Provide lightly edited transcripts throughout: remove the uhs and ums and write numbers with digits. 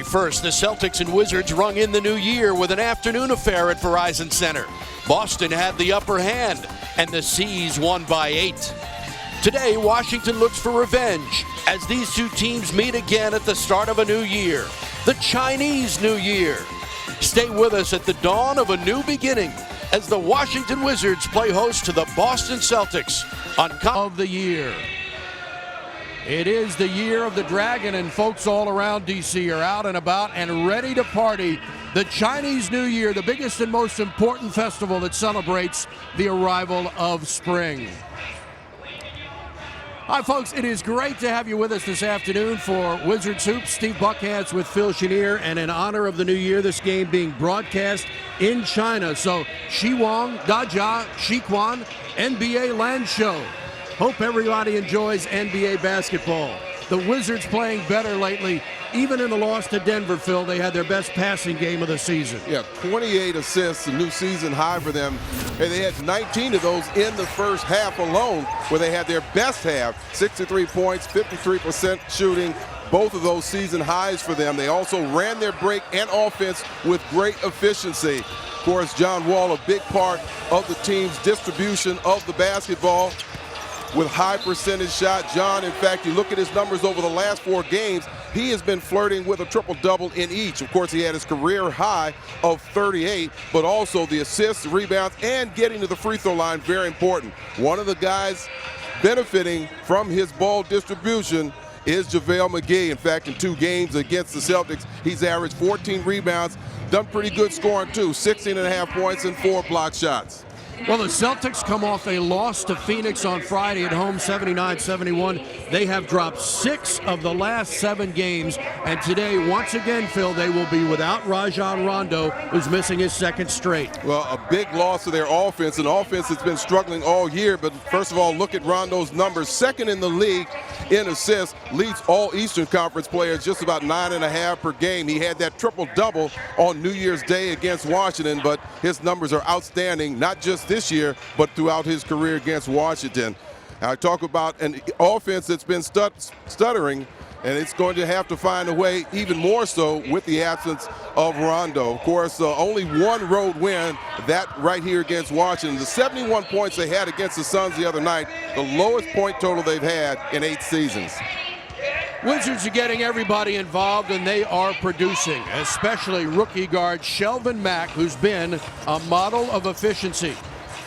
1st, the Celtics and Wizards rung in the new year with an afternoon affair at Verizon Center. Boston had the upper hand, and the C's won by 8. Today, Washington looks for revenge as these two teams meet again at the start of a new year, the Chinese New Year. Stay with us at the dawn of a new beginning as the Washington Wizards play host to the Boston Celtics on of the year. It is the year of the dragon, and folks all around D.C. are out and about and ready to party. The Chinese New Year, the biggest and most important festival that celebrates the arrival of spring. Hi, folks. It is great to have you with us this afternoon for Wizards Hoops. Steve Buckhantz with Phil Chenier, and in honor of the new year, this game being broadcast in China. So, Shiwang, Dajia, Shiquan, NBA Land Show. Hope everybody enjoys NBA basketball. The Wizards playing better lately. Even in the loss to Denver, Phil, they had their best passing game of the season. Yeah, 28 assists, a new season high for them. And they had 19 of those in the first half alone, where they had their best half. 63 points, 53% shooting. Both of those season highs for them. They also ran their break and offense with great efficiency. Of course, John Wall, a big part of the team's distribution of the basketball, with high percentage shot. John, in fact, you look at his numbers over the last 4 games, he has been flirting with a triple-double in each. Of course, he had his career high of 38, but also the assists, rebounds, and getting to the free throw line, very important. One of the guys benefiting from his ball distribution is JaVale McGee. In fact, in 2 games against the Celtics, he's averaged 14 rebounds, done pretty good scoring too, 16.5 points and 4 block shots. Well, the Celtics come off a loss to Phoenix on Friday at home, 79-71. They have dropped 6 of the last 7 games. And today, once again, Phil, they will be without Rajon Rondo, who's missing his 2nd straight. Well, a big loss to their offense, an offense that's been struggling all year. But first of all, look at Rondo's numbers. 2nd in the league in assists, leads all Eastern Conference players, just about 9.5 per game. He had that triple-double on New Year's Day against Washington, but his numbers are outstanding, not just this year, but throughout his career against Washington. I talk about an offense that's been stuttering, and it's going to have to find a way, even more so with the absence of Rondo. Of course, only 1 road win, that right here against Washington. The 71 points they had against the Suns the other night, the lowest point total they've had in 8 seasons. Wizards are getting everybody involved, and they are producing, especially rookie guard Shelvin Mack, who's been a model of efficiency.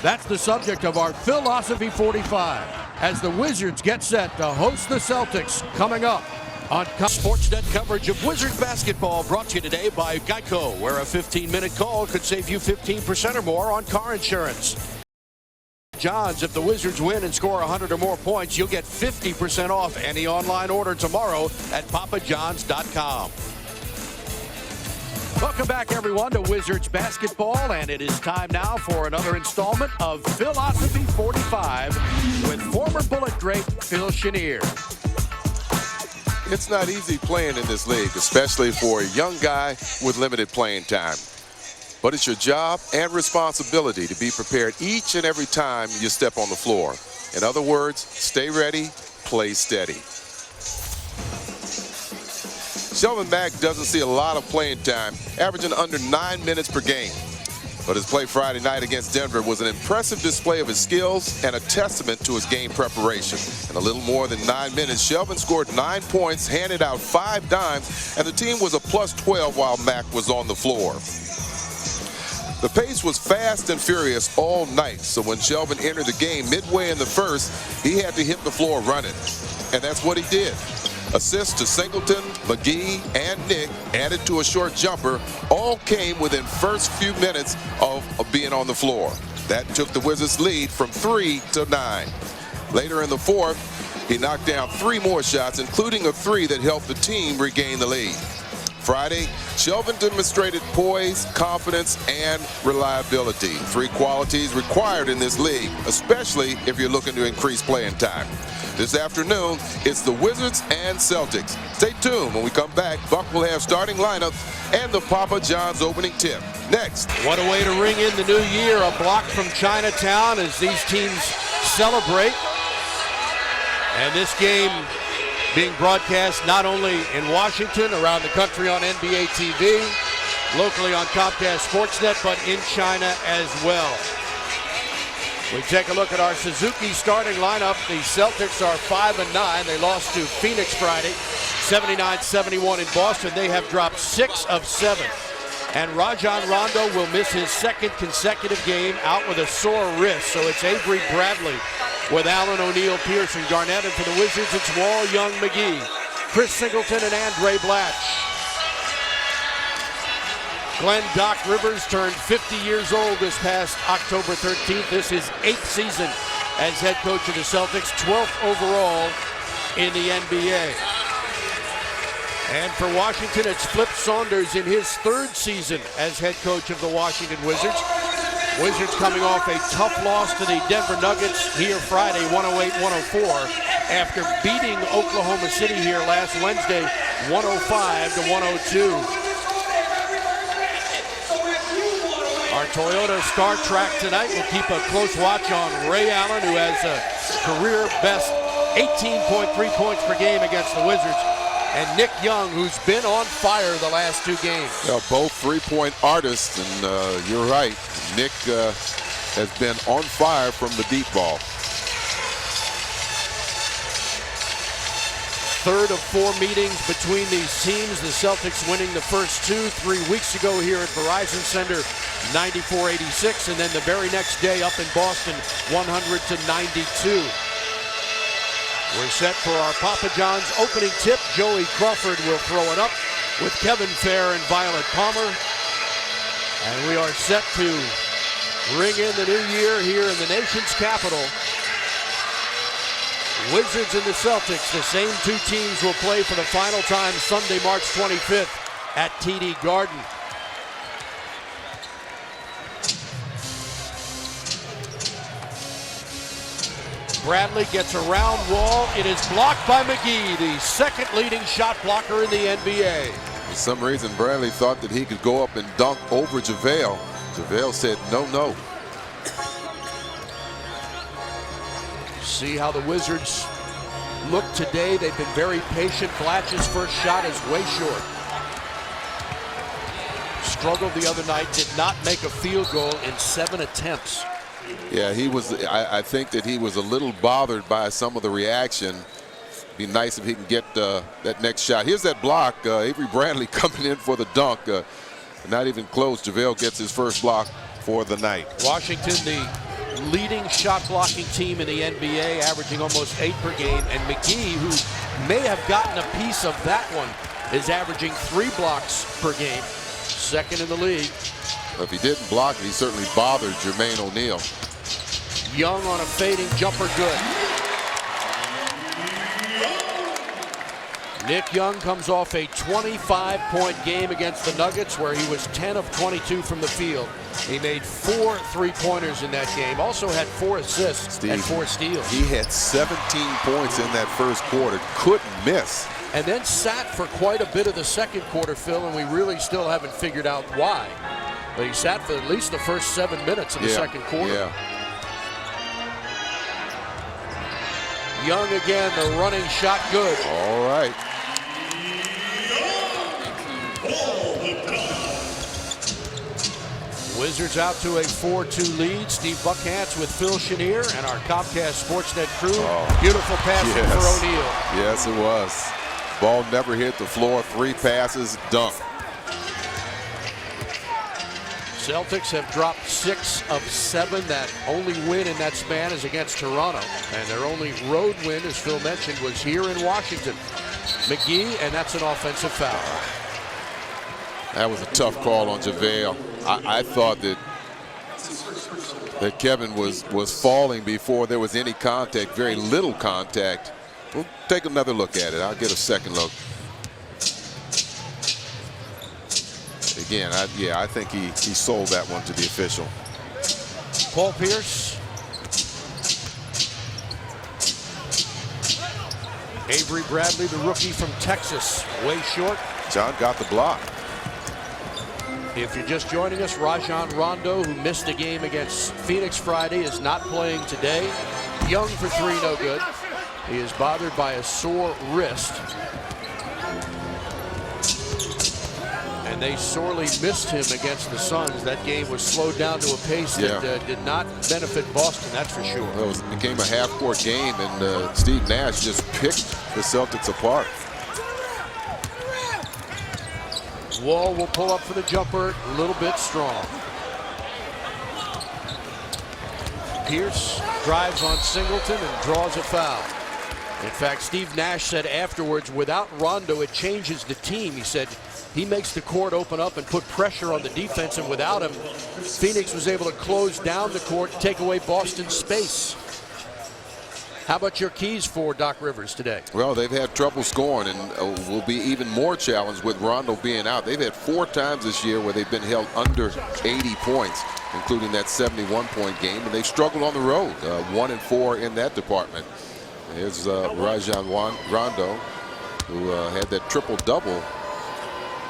That's the subject of our Philosophy 45 as the Wizards get set to host the Celtics coming up on Sportsnet coverage of Wizards basketball, brought to you today by Geico, where a 15-minute call could save you 15% or more on car insurance. Johns, if the Wizards win and score 100 or more points, you'll get 50% off any online order tomorrow at papajohns.com. Welcome back, everyone, to Wizards basketball, and it is time now for another installment of Philosophy 45 with former Bullet great Phil Chenier. It's not easy playing in this league, especially for a young guy with limited playing time. But it's your job and responsibility to be prepared each and every time you step on the floor. In other words, stay ready, play steady. Shelvin Mack doesn't see a lot of playing time, averaging under 9 minutes per game. But his play Friday night against Denver was an impressive display of his skills and a testament to his game preparation. In a little more than 9 minutes, Shelvin scored 9 points, handed out 5 dimes, and the team was a plus 12 while Mack was on the floor. The pace was fast and furious all night, so when Shelvin entered the game midway in the first, he had to hit the floor running. And that's what he did. Assists to Singleton, McGee, and Nick, added to a short jumper, all came within first few minutes of being on the floor. That took the Wizards' lead from 3 to 9. Later in the 4th, he knocked down 3 more shots, including a 3 that helped the team regain the lead. Friday, Shelvin demonstrated poise, confidence, and reliability. 3 qualities required in this league, especially if you're looking to increase playing time. This afternoon, it's the Wizards and Celtics. Stay tuned. When we come back, Buck will have starting lineup and the Papa John's opening tip. Next. What a way to ring in the new year. A block from Chinatown as these teams celebrate. And this game Being broadcast not only in Washington, around the country on NBA TV, locally on Comcast Sportsnet, but in China as well. We take a look at our Suzuki starting lineup. The Celtics are 5-9. They lost to Phoenix Friday, 79-71 in Boston. They have dropped 6 of 7. And Rajon Rondo will miss his second consecutive game out with a sore wrist. So it's Avery Bradley with Allen O'Neal, Pierce, and Garnett. And for the Wizards, it's Wall, Young, McGee, Chris Singleton, and Andre Blatch. Glenn Doc Rivers turned 50 years old this past October 13th. This is his 8th season as head coach of the Celtics, 12th overall in the NBA. And for Washington, it's Flip Saunders in his 3rd season as head coach of the Washington Wizards. Wizards coming off a tough loss to the Denver Nuggets here Friday, 108-104, after beating Oklahoma City here last Wednesday, 105-102. Our Toyota Star Track tonight will keep a close watch on Ray Allen, who has a career best 18.3 points per game against the Wizards, and Nick Young, who's been on fire the last 2 games. Yeah, both three-point artists, and you're right. Nick has been on fire from the deep ball. 3rd of 4 meetings between these teams. The Celtics winning the first 2 3 weeks ago here at Verizon Center, 94-86, and then the very next day up in Boston, 100-92. We're set for our Papa John's opening tip. Joey Crawford will throw it up with Kevin Fair and Violet Palmer. And we are set to ring in the new year here in the nation's capital. Wizards and the Celtics, the same 2 teams, will play for the final time Sunday, March 25th at TD Garden. Bradley gets around Wall. It is blocked by McGee, the 2nd leading shot blocker in the NBA. For some reason, Bradley thought that he could go up and dunk over JaVale. JaVale said, no, no. See how the Wizards look today. They've been very patient. Blatch's first shot is way short. Struggled the other night, did not make a field goal in 7 attempts. Yeah, he was. I think that he was a little bothered by some of the reaction. Be nice if he can get that next shot. Here's that block. Avery Bradley coming in for the dunk. Not even close. JaVale gets his first block for the night. Washington, the leading shot blocking team in the NBA, averaging almost 8 per game. And McGee, who may have gotten a piece of that one, is averaging 3 blocks per game. 2nd in the league. If he didn't block it, he certainly bothered Jermaine O'Neal. Young on a fading jumper, good. Nick Young comes off a 25-point game against the Nuggets, where he was 10 of 22 from the field. He made 4 3-pointers in that game. Also had 4 assists and 4 steals. He had 17 points in that first quarter. Couldn't miss. And then sat for quite a bit of the second quarter, Phil, and we really still haven't figured out why. But he sat for at least the first 7 minutes of the second quarter. Yeah. Young again, the running shot, good. All right. Wizards out to a 4-2 lead. Steve Buckhantz with Phil Chenier and our Comcast Sportsnet crew. Oh, beautiful pass for O'Neal. Yes, it was. Ball never hit the floor. 3 passes, dunk. Celtics have dropped 6 of 7. That only win in that span is against Toronto. And their only road win, as Phil mentioned, was here in Washington. McGee, and that's an offensive foul. That was a tough call on JaVale. I thought that Kevin was falling before there was any contact, very little contact. We'll take another look at it. I'll get a second look. Again, I think he sold that one to the official. Paul Pierce. Avery Bradley, the rookie from Texas, way short. John got the block. If you're just joining us, Rajon Rondo, who missed a game against Phoenix Friday, is not playing today. Young for 3, no good. He is bothered by a sore wrist. And they sorely missed him against the Suns. That game was slowed down to a pace that did not benefit Boston, that's for sure. Well, it became a half-court game, and Steve Nash just picked the Celtics apart. Wall will pull up for the jumper, a little bit strong. Pierce drives on Singleton and draws a foul. In fact, Steve Nash said afterwards, without Rondo, it changes the team. He said he makes the court open up and put pressure on the defense, and without him, Phoenix was able to close down the court, take away Boston's space. How about your keys for Doc Rivers today? Well, they've had trouble scoring, and will be even more challenged with Rondo being out. They've had 4 times this year where they've been held under 80 points, including that 71-point game, and they struggled on the road, 1-4 in that department. Here's Rajon Rondo, who had that triple-double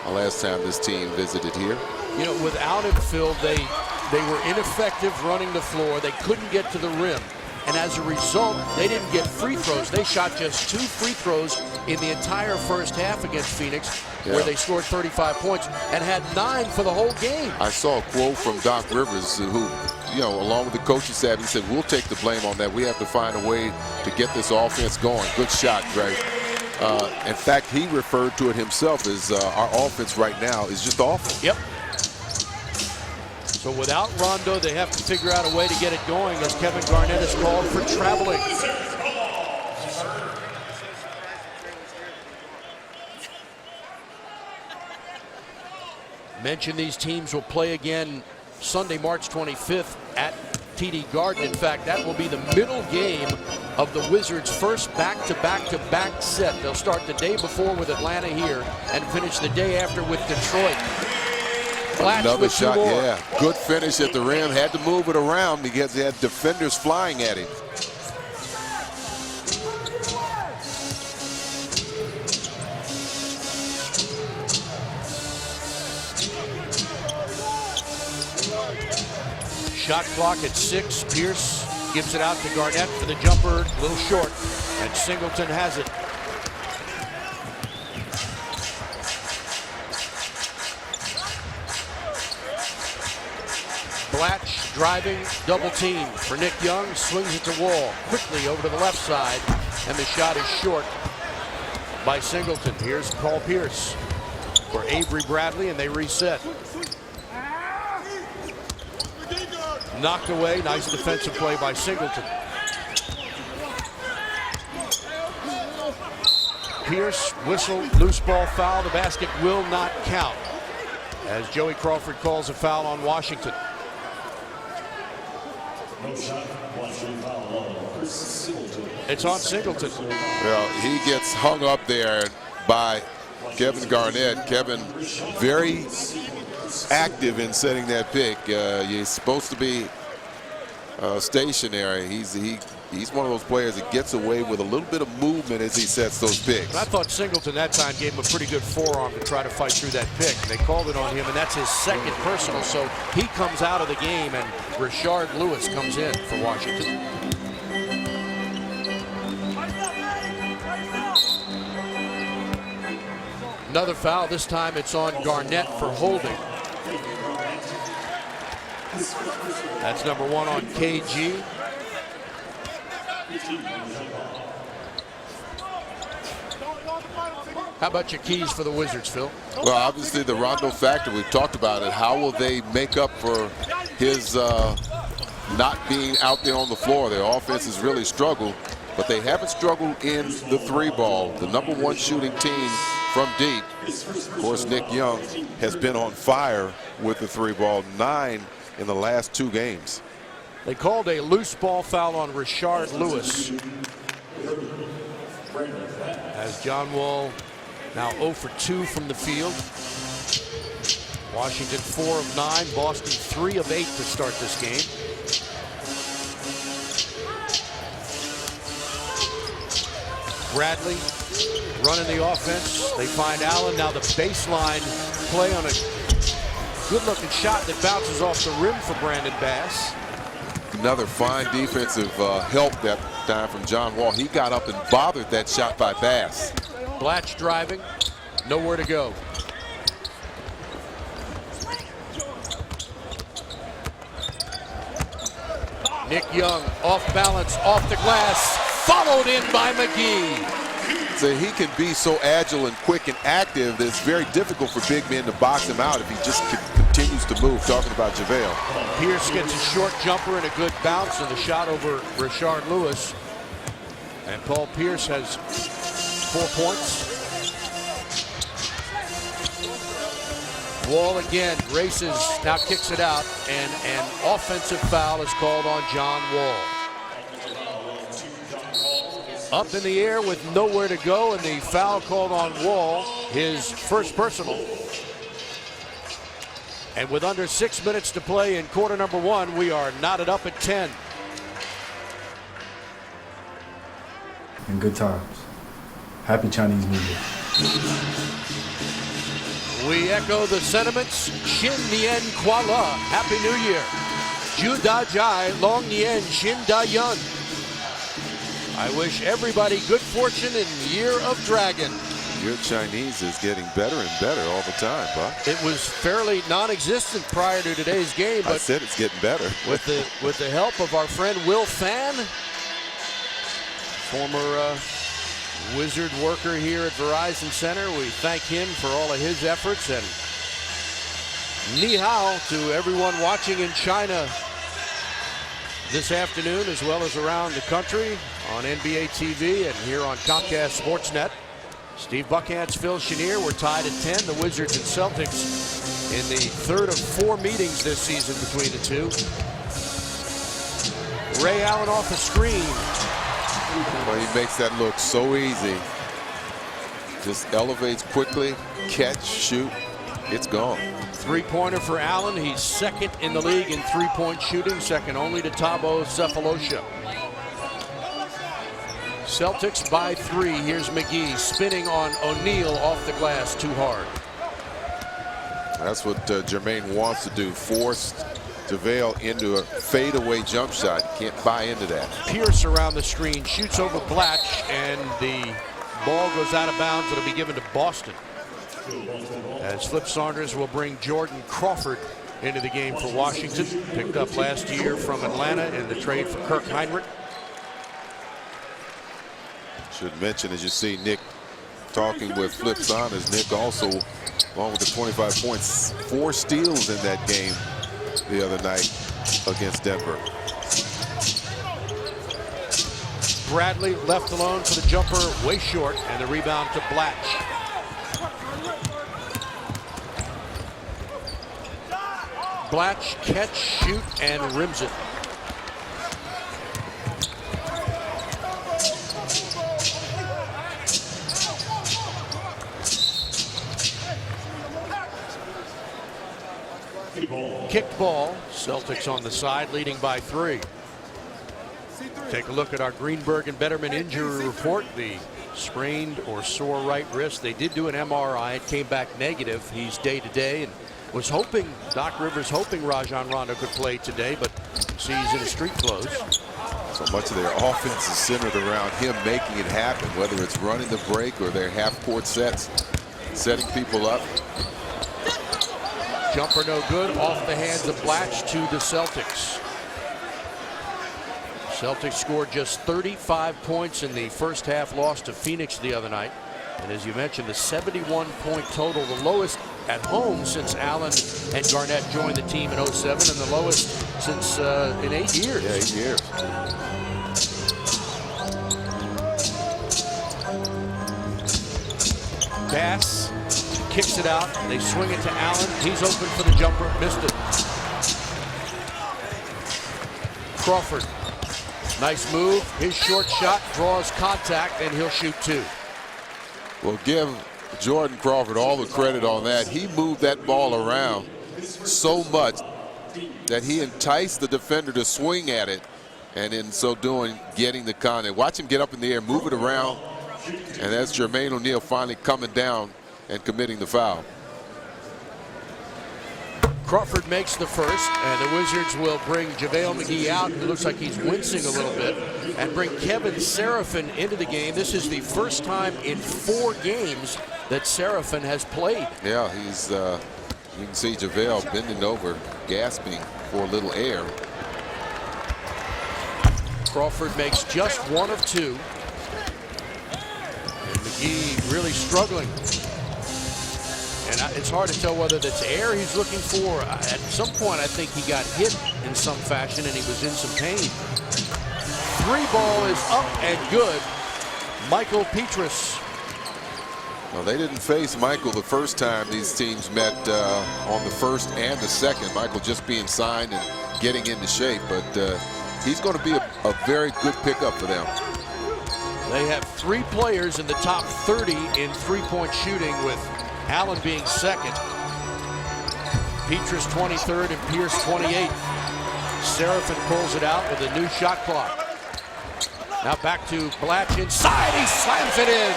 last time this team visited here. You know, without him, Phil, they were ineffective running the floor. They couldn't get to the rim. And as a result, they didn't get free throws. They shot just 2 free throws in the entire first half against Phoenix, where they scored 35 points and had 9 for the whole game. I saw a quote from Doc Rivers, who, you know, along with the coaching staff, he said, we'll take the blame on that. We have to find a way to get this offense going. Good shot, Greg. In fact, he referred to it himself as our offense right now is just awful. Yep. So without Rondo, they have to figure out a way to get it going, as Kevin Garnett is called for traveling. Mentioned these teams will play again Sunday, March 25th at TD Garden. In fact, that will be the middle game of the Wizards' first back-to-back-to-back set. They'll start the day before with Atlanta here and finish the day after with Detroit. Another shot, yeah. Good finish at the rim. Had to move it around because he had defenders flying at him. Shot clock at 6. Pierce gives it out to Garnett for the jumper, a little short, and Singleton has it. Blatch driving, double team for Nick Young, swings it to Wall, quickly over to the left side, and the shot is short by Singleton. Here's Paul Pierce for Avery Bradley, and they reset. Knocked away, nice defensive play by Singleton. Pierce, whistle, loose ball foul. The basket will not count, as Joey Crawford calls a foul on Washington. It's on Singleton. Well, he gets hung up there by Kevin Garnett. Kevin very active in setting that pick. He's supposed to be stationary. He's one of those players that gets away with a little bit of movement as he sets those picks. I thought Singleton that time gave him a pretty good forearm to try to fight through that pick. They called it on him, and that's his second personal. So he comes out of the game, and Rashard Lewis comes in for Washington. Another foul. This time it's on Garnett for holding. That's number 1 on KG. How about your keys for the Wizards, Phil? Well, obviously the Rondo factor, we've talked about it. How will they make up for his not being out there on the floor? Their offense has really struggled, but they haven't struggled in the 3-ball. The number 1 shooting team from deep. Of course, Nick Young has been on fire with the 3-ball, 9 in the last 2 games. They called a loose ball foul on Rashard Lewis, as John Wall now 0 for 2 from the field. Washington 4 of 9, Boston 3 of 8 to start this game. Bradley running the offense. They find Allen. Now the baseline play on a good-looking shot that bounces off the rim for Brandon Bass. Another fine defensive help that time from John Wall. He got up and bothered that shot by Bass. Blatch driving, nowhere to go. Nick Young off balance, off the glass, followed in by McGee. So he can be so agile and quick and active that it's very difficult for big men to box him out if he just continues to move. Talking about JaVale. Pierce gets a short jumper and a good bounce, and the shot over Rashard Lewis. And Paul Pierce has 4 points. Wall again races, now kicks it out, and an offensive foul is called on John Wall. Up in the air with nowhere to go, and the foul called on Wall, his first personal. And with under 6 minutes to play in quarter number 1, we are knotted up at 10. And good times. Happy Chinese New Year. We echo the sentiments. Xin Nian Kuala. Happy New Year. Ju Da Jai Long Nian Xin Da Yun. I wish everybody good fortune in Year of Dragon. Your Chinese is getting better and better all the time, Buck. It was fairly non-existent prior to today's game, but I said it's getting better. with the help of our friend Will Fan, former Wizard worker here at Verizon Center, we thank him for all of his efforts, and ni hao to everyone watching in China this afternoon, as well as around the country on NBA TV and here on Comcast Sportsnet. Steve Buckhantz, Phil Chenier, we're tied at 10. The Wizards and Celtics in the third of 4 meetings this season between the two. Ray Allen off the screen. Well, he makes that look so easy. Just elevates quickly, catch, shoot, it's gone. Three-pointer for Allen. He's second in the league in three-point shooting, second only to Thabo Sefolosha. Celtics by 3. Here's McGee spinning on O'Neal off the glass too hard. That's what Jermaine wants to do, force JaVale into a fadeaway jump shot. Can't buy into that. Pierce around the screen, shoots over Blatch, and the ball goes out of bounds. It'll be given to Boston, as Flip Saunders will bring Jordan Crawford into the game for Washington. Picked up last year from Atlanta in the trade for Kirk Heinrich. Should mention, as you see Nick talking with Flip Saunders, Nick also, along with the 25 points, 4 steals in that game the other night against Denver. Bradley left alone for the jumper, way short, and the rebound to Blatch. Blatch catch, shoot, and rims it. Kicked ball, Celtics on the side, leading by 3. Take a look at our Greenberg and Betterman injury report. The sprained or sore right wrist. They did do an MRI. It came back negative. He's day to day, and was hoping, Doc Rivers hoping Rajon Rondo could play today, but sees in his street clothes. So much of their offense is centered around him making it happen, whether it's running the break or their half-court sets, setting people up. Jumper no good, off the hands of Blatch to the Celtics. Celtics scored just 35 points in the first half loss to Phoenix the other night. And as you mentioned, the 71-point total, the lowest at home since Allen and Garnett joined the team in 07, and the lowest since in 8 years. Yeah, 8 years. Bass kicks it out. They swing it to Allen. He's open for the jumper. Missed it. Crawford. Nice move. His short shot draws contact, and he'll shoot 2. Well, give Jordan Crawford all the credit on that. He moved that ball around so much that he enticed the defender to swing at it, and in so doing, getting the contact. Watch him get up in the air, move it around, and that's Jermaine O'Neal finally coming down and committing the foul. Crawford makes the first, and the Wizards will bring JaVale McGee out. It looks like he's wincing a little bit, and bring Kevin Seraphin into the game. This is the first time in 4 games that Seraphin has played. Yeah, he's, you can see JaVale bending over, gasping for a little air. Crawford makes just 1 of 2. And McGee really struggling. And it's hard to tell whether that's air he's looking for. At some point, I think he got hit in some fashion and he was in some pain. 3 ball is up and good. Michael Petrus. Well, they didn't face Michael the first time these teams met on the first and the second. Michael just being signed and getting into shape, but he's going to be a very good pickup for them. They have 3 players in the top 30 in three-point shooting, with Allen being second. Petrus 23rd and Pierce 28th. Seraphin pulls it out with a new shot clock. Now back to Blatch inside. He slams it in.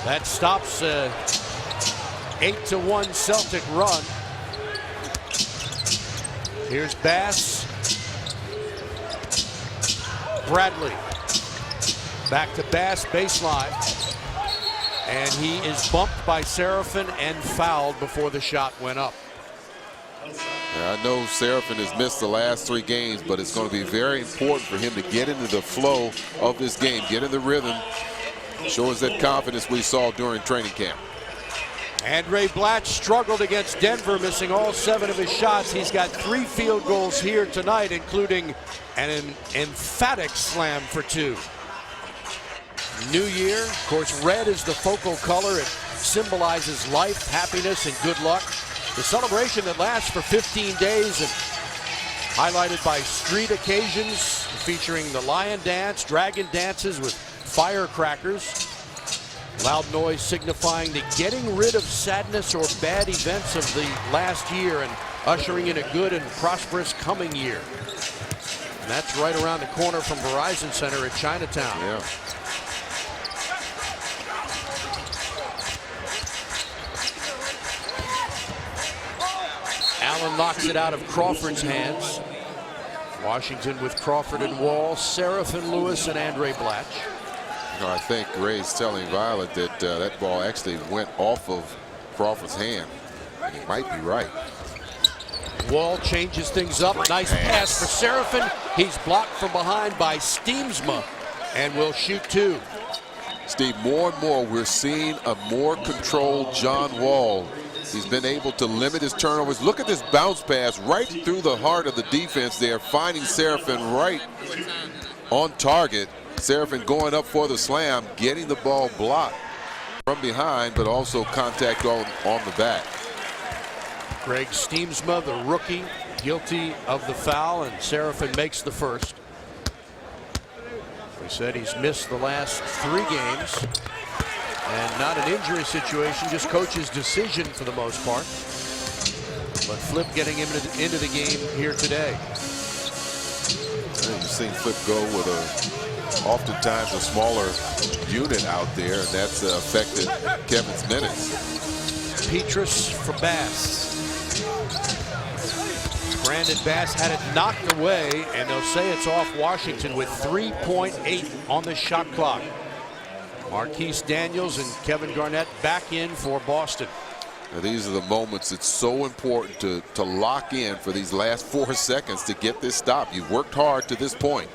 That stops a 8-1 Celtic run. Here's Bass. Bradley. Back to Bass, baseline. And he is bumped by Seraphin and fouled before the shot went up. Yeah, I know Seraphin has missed the last 3 games, but it's going to be very important for him to get into the flow of this game, get in the rhythm, show us that confidence we saw during training camp. Andre Blatch struggled against Denver, missing all 7 of his shots. He's got 3 field goals here tonight, including an emphatic slam for 2. New year, of course, red is the focal color. It symbolizes life, happiness, and good luck. The celebration that lasts for 15 days and highlighted by street occasions featuring the lion dance, dragon dances with firecrackers. Loud noise signifying the getting rid of sadness or bad events of the last year and ushering in a good and prosperous coming year. And that's right around the corner from Verizon Center at Chinatown. Yeah. Allen knocks it out of Crawford's hands. Washington with Crawford and Wall, Seraphin, Lewis, and Andre Blatch. You know, I think Ray's telling Violet that that ball actually went off of Crawford's hand. And he might be right. Wall changes things up. Nice pass for Seraphin. He's blocked from behind by Steemsma and will shoot 2. Steve, more and more we're seeing a more controlled John Wall. He's been able to limit his turnovers. Look at this bounce pass right through the heart of the defense there, finding Seraphin right on target. Seraphin going up for the slam, getting the ball blocked from behind, but also contact on the back. Greg Steemsma, the rookie, guilty of the foul, and Seraphin makes the first. We said he's missed the last 3 games, and not an injury situation, just coach's decision for the most part. But Flip getting him into the game here today. You've seen Flip go with oftentimes a smaller unit out there, and that's affected Kevin's minutes. Petrus for Bass. Brandon Bass had it knocked away, and they'll say it's off Washington with 3.8 on the shot clock. Marquise Daniels and Kevin Garnett back in for Boston. Now, these are the moments it's so important to lock in for these last 4 seconds to get this stop. You've worked hard to this point.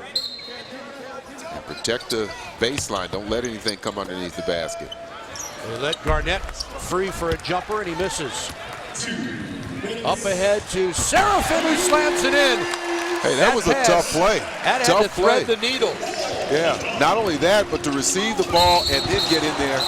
And protect the baseline. Don't let anything come underneath the basket. They let Garnett free for a jumper, and he misses. Up ahead to Seraphin, who slams it in. Hey, that was a tough play. That had to thread the needle. Yeah, not only that, but to receive the ball and then get in there.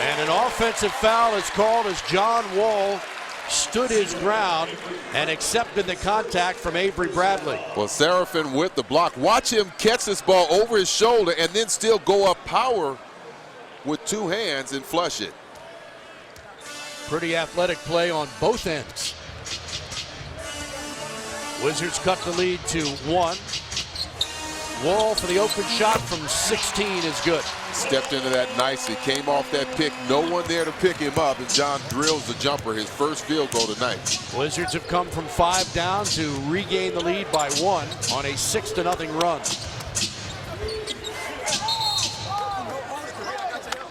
And an offensive foul is called as John Wall stood his ground and accepted the contact from Avery Bradley. Well, Seraphin with the block. Watch him catch this ball over his shoulder and then still go up power with 2 hands and flush it. Pretty athletic play on both ends. Wizards cut the lead to 1. Wall for the open shot from 16 is good. Stepped into that nicely. Came off that pick. No one there to pick him up. And John drills the jumper, his first field goal tonight. Wizards have come from 5 down to regain the lead by 1 on a 6-0 run.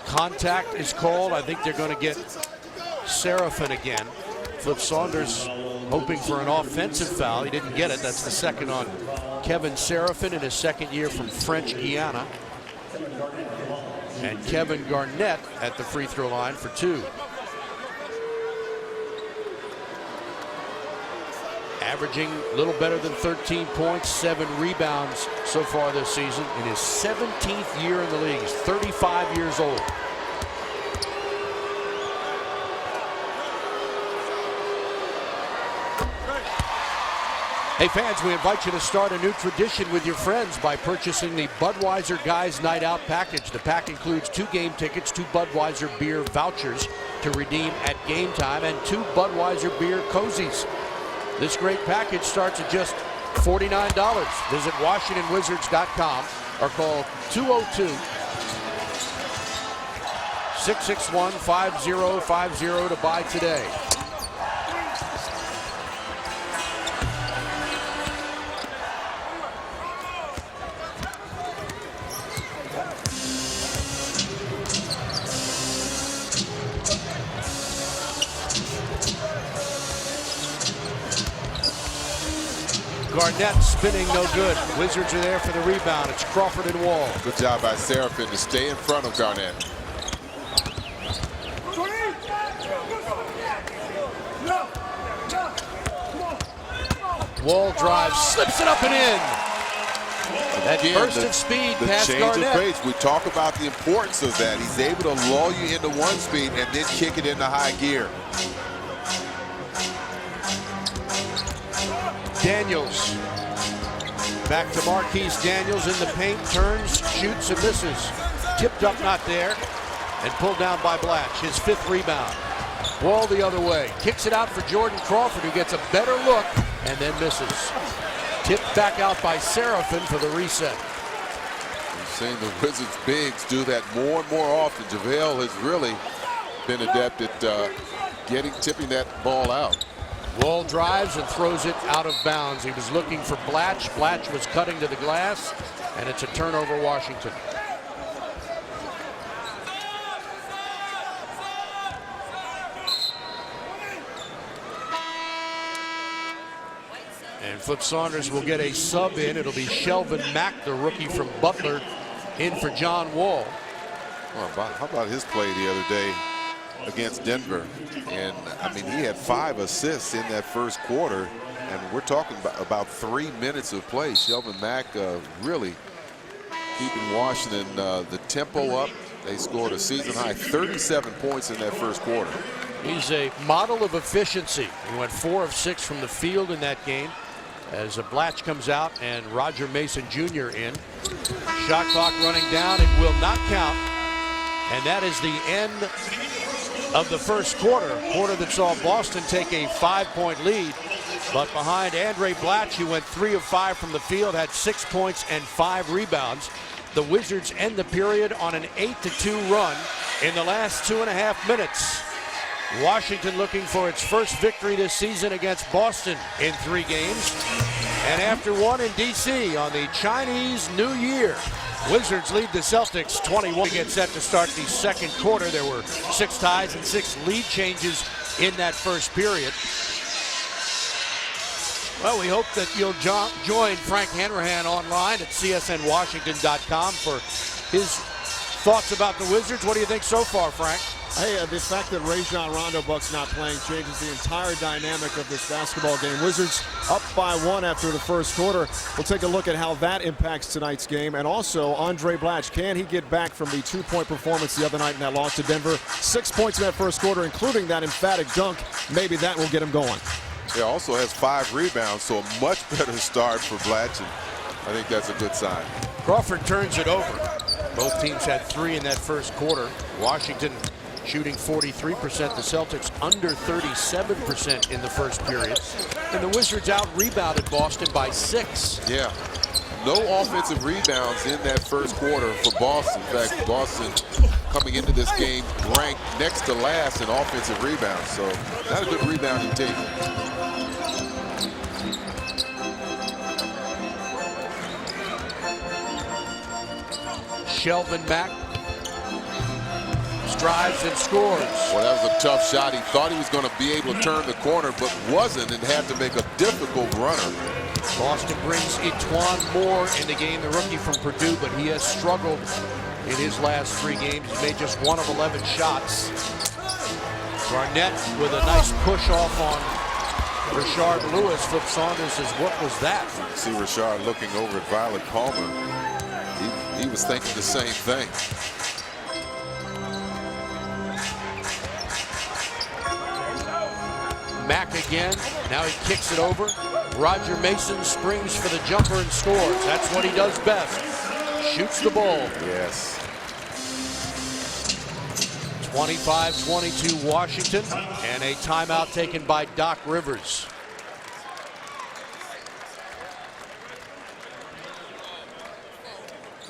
Contact is called. I think they're going to get Seraphin again. Flip Saunders hoping for an offensive foul. He didn't get it. That's the second on Kevin Seraphin in his second year from French Guiana. And Kevin Garnett at the free throw line for 2. Averaging a little better than 13 points, 7 rebounds so far this season in his 17th year in the league. He's 35 years old. Hey fans, we invite you to start a new tradition with your friends by purchasing the Budweiser Guys Night Out package. The pack includes 2 game tickets, 2 Budweiser beer vouchers to redeem at game time, and 2 Budweiser beer cozies. This great package starts at just $49. Visit WashingtonWizards.com or call 202-661-5050 to buy today. Garnett spinning, no good. Wizards are there for the rebound. It's Crawford and Wall. Good job by Seraphin to stay in front of Garnett. Wall drives, slips it up and in. That burst of speed past change Garnett. of pace. We talk about the importance of that. He's able to lull you into one speed and then kick it into high gear. Daniels. Back to Marquise Daniels in the paint, turns, shoots and misses. Tipped up, not there, and pulled down by Blatch. His 5th rebound. Wall the other way. Kicks it out for Jordan Crawford, who gets a better look and then misses. Tipped back out by Seraphin for the reset. We've seen the Wizards bigs do that more and more often. JaVale has really been adept at tipping that ball out. Wall drives and throws it out of bounds. He was looking for Blatch. Blatch was cutting to the glass, and it's a turnover, Washington. And Flip Saunders will get a sub in. It'll be Shelvin Mack, the rookie from Butler, in for John Wall. Well, how about his play the other day against Denver? And I mean, he had 5 assists in that first quarter, and we're talking about 3 minutes of play. Shelvin Mack really keeping Washington the tempo up. They scored a season high 37 points in that first quarter. He's a model of efficiency. He went 4 of 6 from the field in that game as a Blatch comes out and Roger Mason Jr. in. Shot clock running down. It will not count. And that is the end of the first quarter. A quarter that saw Boston take a 5-point lead. But behind Andre Blatch, who went 3 of 5 from the field, had 6 points and 5 rebounds. The Wizards end the period on an 8-2 run in the last 2.5 minutes. Washington looking for its first victory this season against Boston in 3 games. And after one in D.C. on the Chinese New Year, Wizards lead the Celtics 21. Get set to start the second quarter. There were 6 ties and 6 lead changes in that first period. Well, we hope that you'll join Frank Hanrahan online at csnwashington.com for his thoughts about the Wizards. What do you think so far, Frank? Hey, the fact that Rajon Rondo Buck's not playing changes the entire dynamic of this basketball game. Wizards up by 1 after the first quarter. We'll take a look at how that impacts tonight's game. And also, Andre Blatch, can he get back from the 2-point performance the other night in that loss to Denver? 6 points in that first quarter, including that emphatic dunk. Maybe that will get him going. He also has 5 rebounds, so a much better start for Blatch, and I think that's a good sign. Crawford turns it over. Both teams had 3 in that first quarter. Washington shooting 43%. The Celtics under 37% in the first period. And the Wizards out-rebounded Boston by 6. Yeah, No offensive rebounds in that first quarter for Boston. In fact, Boston coming into this game ranked next to last in offensive rebounds. So not a good rebounding team. Shelvin Mack drives and scores. Well, that was a tough shot. He thought he was going to be able to turn the corner, but wasn't, and had to make a difficult runner. Boston brings Etwan Moore in the game, the rookie from Purdue, but he has struggled in his last 3 games. He's made just 1 of 11 shots. Garnett with a nice push off on Rashard Lewis. Flip Saunders says, what was that? See Rashard looking over at Violet Palmer. He was thinking the same thing. Mack again. Now he kicks it over. Roger Mason springs for the jumper and scores. That's what he does best. Shoots the ball. Yes. 25-22 Washington, and a timeout taken by Doc Rivers.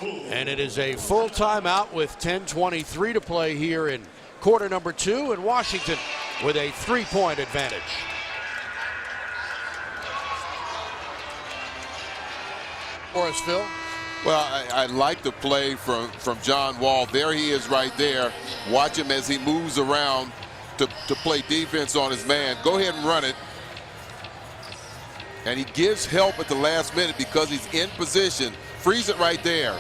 And it is a full timeout with 10:23 to play here in quarter number 2, and Washington with a 3-point advantage. Phil. Well, I like the play from John Wall. There he is right there. Watch him as he moves around to play defense on his man. Go ahead and run it. And he gives help at the last minute because he's in position. Freeze it right there.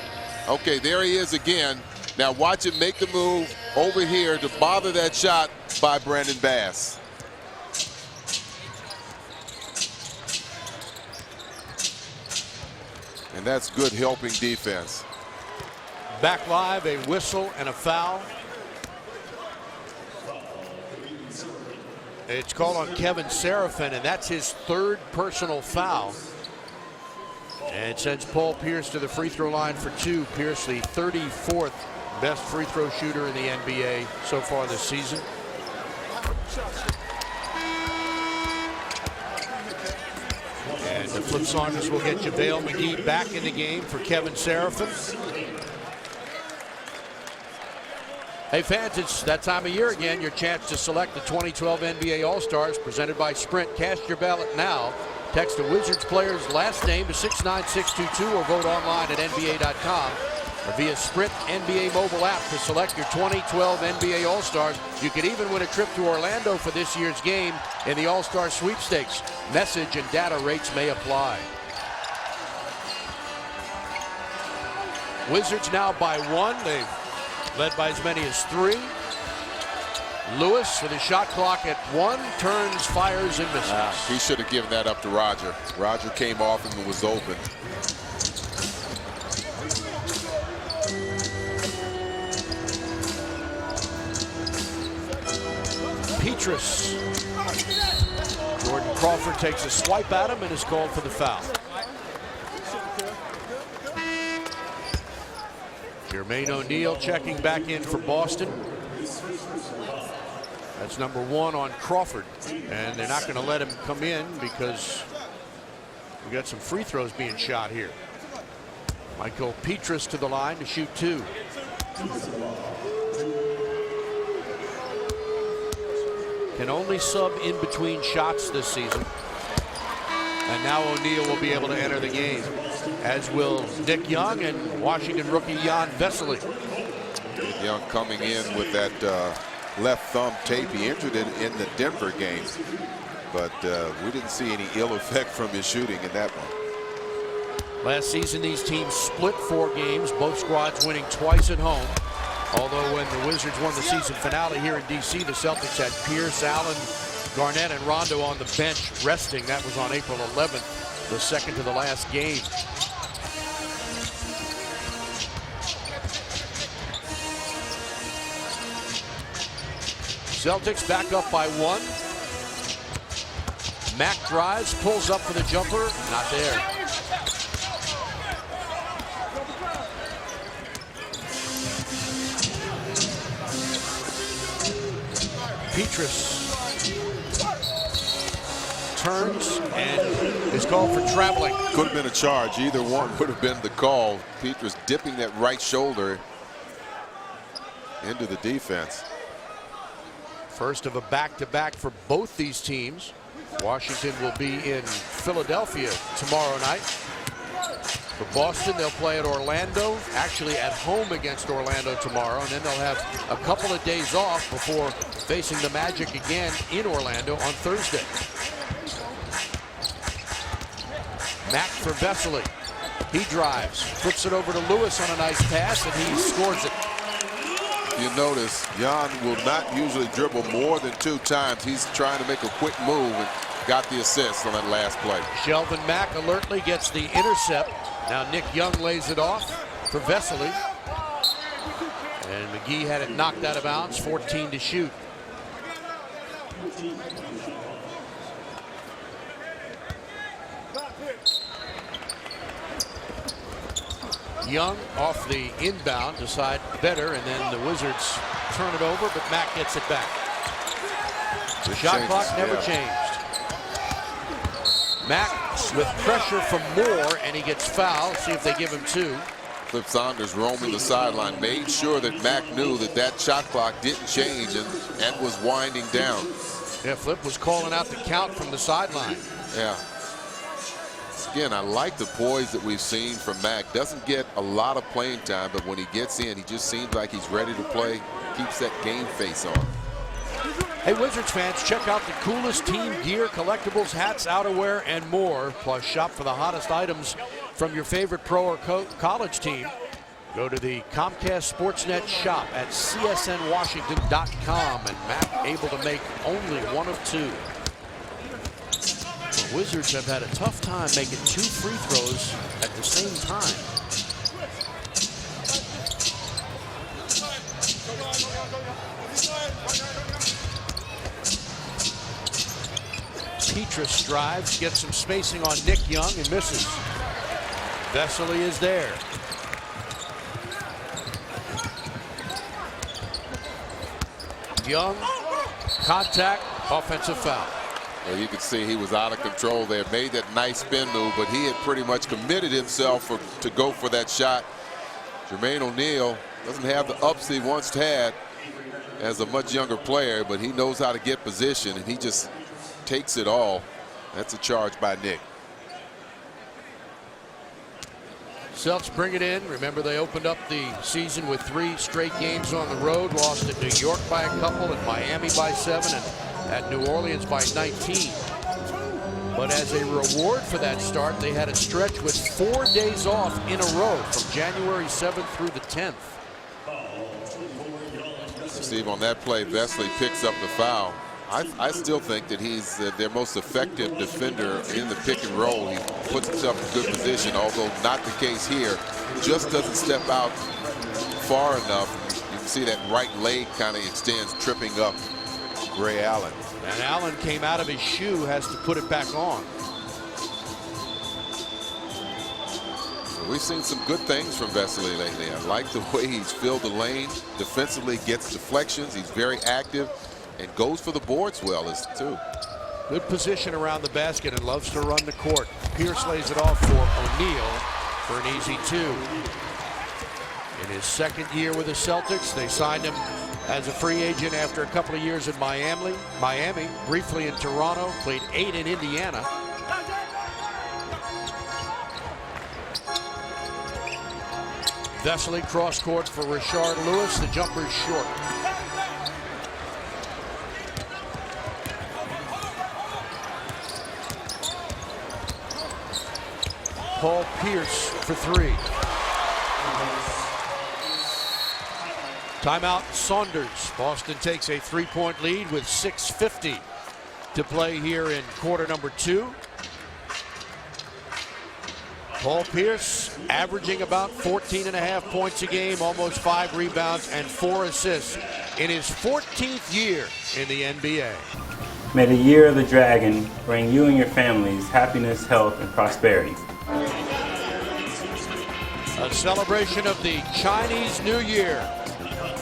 Okay, there he is again. Now watch him make the move over here to bother that shot by Brandon Bass. And that's good helping defense. Back live, a whistle and a foul. It's called on Kevin Seraphin, and that's his 3rd personal foul. And it sends Paul Pierce to the free throw line for 2. Pierce, the 34th best free throw shooter in the NBA so far this season. And the Flip Saunders will get JaVale McGee back in the game for Kevin Seraphin. Hey fans, it's that time of year again. Your chance to select the 2012 NBA All-Stars presented by Sprint. Cast your ballot now. Text the Wizards player's last name to 69622 or vote online at NBA.com or via Sprint NBA mobile app to select your 2012 NBA All-Stars. You could even win a trip to Orlando for this year's game in the All-Star Sweepstakes. Message and data rates may apply. Wizards now by 1. They've led by as many as 3. Lewis with his shot clock at 1, turns, fires, and misses. He should have given that up to Roger. Roger came off and was open. Petrus. Jordan Crawford takes a swipe at him and is called for the foul. Jermaine O'Neal checking back in for Boston. That's number 1 on Crawford, and they're not going to let him come in because we got some free throws being shot here. Michael Petrus to the line to shoot 2. Can only sub in between shots this season. And now O'Neal will be able to enter the game, as will Nick Young and Washington rookie Jan Vesely. Young coming in with that left thumb tape. He injured it in the Denver game, but we didn't see any ill effect from his shooting in that one. Last season, these teams split 4 games, both squads winning twice at home. Although when the Wizards won the season finale here in D.C., the Celtics had Pierce, Allen, Garnett, and Rondo on the bench resting. That was on April 11th, the second to the last game. Celtics back up by 1. Mack drives, pulls up for the jumper, not there. Petrus. turns and is called for traveling. Could have been a charge. Either one would have been the call. Petras dipping that right shoulder into the defense. First of a back-to-back for both these teams. Washington will be in Philadelphia tomorrow night. For Boston, they'll play at Orlando, actually at home against Orlando tomorrow, and then they'll have a couple of days off before facing the Magic again in Orlando on Thursday. Mack for Vesely. He drives, flips it over to Lewis on a nice pass, and he scores it. You notice Jan will not usually dribble more than 2 times. He's trying to make a quick move and got the assist on that last play. Shelvin Mack alertly gets the intercept. Now Nick Young lays it off for Vesely. And McGee had it knocked out of bounds, 14 to shoot. Young off the inbound, decide better, and then the Wizards turn it over, but Mack gets it back. The shot clock never changed. Mack with pressure from Moore, and he gets fouled. See if they give him 2. Flip Saunders roaming the sideline, made sure that Mack knew that that shot clock didn't change and was winding down. Yeah, Flip was calling out the count from the sideline. Yeah. Again, I like the poise that we've seen from Mack. Doesn't get a lot of playing time, but when he gets in, he just seems like he's ready to play. Keeps that game face on. Hey, Wizards fans, check out the coolest team gear, collectibles, hats, outerwear, and more. Plus, shop for the hottest items from your favorite pro or college team. Go to the Comcast Sportsnet shop at csnwashington.com, and Mack able to make only 1 of 2. The Wizards have had a tough time making 2 free throws at the same time. Petras drives, gets some spacing on Nick Young and misses. Vesely is there. Young, contact, offensive foul. Well, you could see he was out of control there. Made that nice spin move, but he had pretty much committed himself to go for that shot. Jermaine O'Neal doesn't have the ups he once had as a much younger player, but he knows how to get position, and he just takes it all. That's a charge by Nick. Celtics bring it in. Remember, they opened up the season with 3 straight games on the road. Lost at New York by a couple, at Miami by 7, and at New Orleans by 19. But as a reward for that start, they had a stretch with 4 days off in a row from January 7th through the 10th. Steve, on that play, Vesely picks up the foul. I still think that he's their most effective defender in the pick and roll. He puts himself in good position, although not the case here. Just doesn't step out far enough. You can see that right leg kind of extends, tripping up Ray Allen. And Allen came out of his shoe, has to put it back on. We've seen some good things from Vesely lately. I like the way he's filled the lane. Defensively gets deflections. He's very active and goes for the boards well too. Good position around the basket and loves to run the court. Pierce lays it off for O'Neal for an easy 2. In his 2nd year with the Celtics, they signed him as a free agent after a couple of years in Miami, briefly in Toronto, played 8 in Indiana. Vesely cross court for Rashard Lewis. The jumper is short. Paul Pierce for 3. Timeout Saunders. Boston takes a 3-point lead with 6:50 to play here in quarter number 2. Paul Pierce averaging about 14.5 points a game, almost 5 rebounds and 4 assists in his 14th year in the NBA. May the year of the dragon bring you and your families happiness, health, and prosperity. A celebration of the Chinese New Year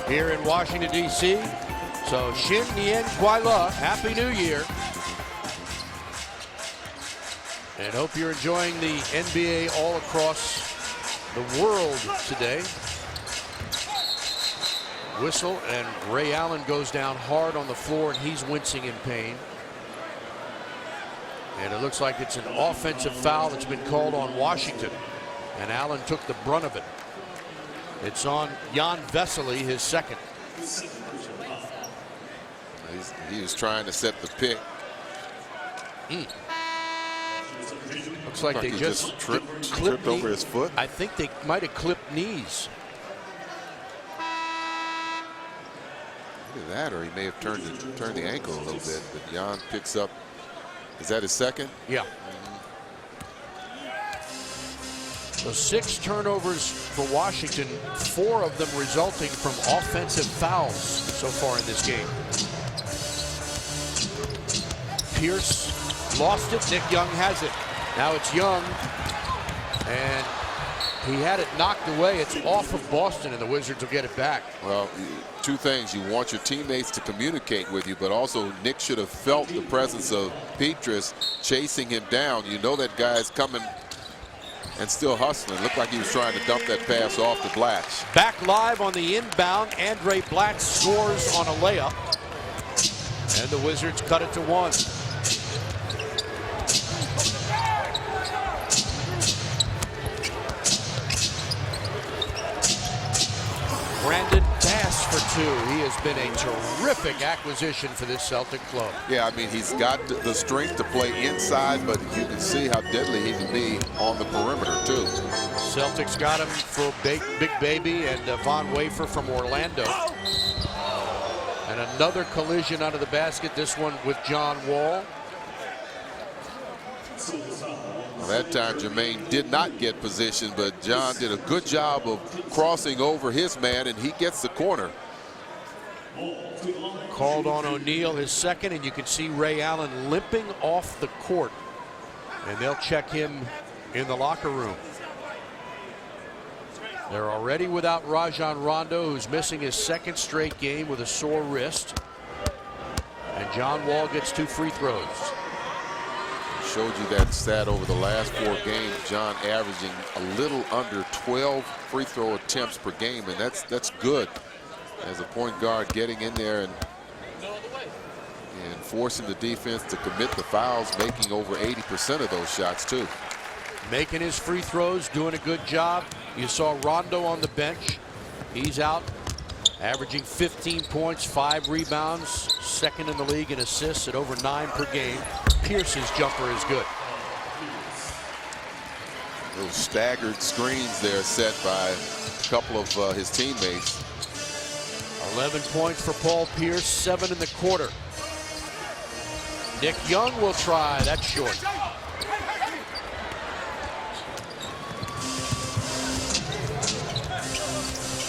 here in Washington, D.C. So Xin Nian Kuai Le, Happy New Year. And hope you're enjoying the NBA all across the world today. Whistle, and Ray Allen goes down hard on the floor, and he's wincing in pain. And it looks like it's an offensive foul that's been called on Washington, and Allen took the brunt of it. It's on Jan Vesely, his second. He was trying to set the pick. Looks like they he just tripped over his foot. I think they might have clipped knees. Either that, or he may have turned the ankle a little bit. But Jan picks up. Is that his second? Yeah. So 6 turnovers for Washington, 4 of them resulting from offensive fouls so far in this game. Pierce lost it. Nick Young has it. Now it's Young, and he had it knocked away. It's off of Boston, and the Wizards will get it back. Well, 2 things. You want your teammates to communicate with you, but also Nick should have felt the presence of Petrus chasing him down. You know that guy's coming and still hustling. Looked like he was trying to dump that pass off to Blatch. Back live on the inbound. Andre Blatch scores on a layup, and the Wizards cut it to 1. Brandon Bass for 2. He has been a terrific acquisition for this Celtic club. Yeah, I mean, he's got the strength to play inside, but you can see how deadly he can be on the perimeter, too. Celtics got him for Big Baby and Von Wafer from Orlando. And another collision out of the basket, this one with John Wall. Well, that time Jermaine did not get position, but John did a good job of crossing over his man, and he gets the corner. Called on O'Neal, his second, and you can see Ray Allen limping off the court. And they'll check him in the locker room. They're already without Rajon Rondo, who's missing his 2nd straight game with a sore wrist. And John Wall gets 2 free throws. Showed you that stat over the last 4 games. John averaging a little under 12 free throw attempts per game, and that's good as a point guard, getting in there and forcing the defense to commit the fouls, making over 80% of those shots too. Making his free throws, doing a good job. You saw Rondo on the bench. He's out, averaging 15 points, 5 rebounds, 2nd in the league in assists at over 9 per game. Pierce's jumper is good. Those staggered screens there set by a couple of his teammates. 11 points for Paul Pierce, 7 in the quarter. Nick Young will try. That's short.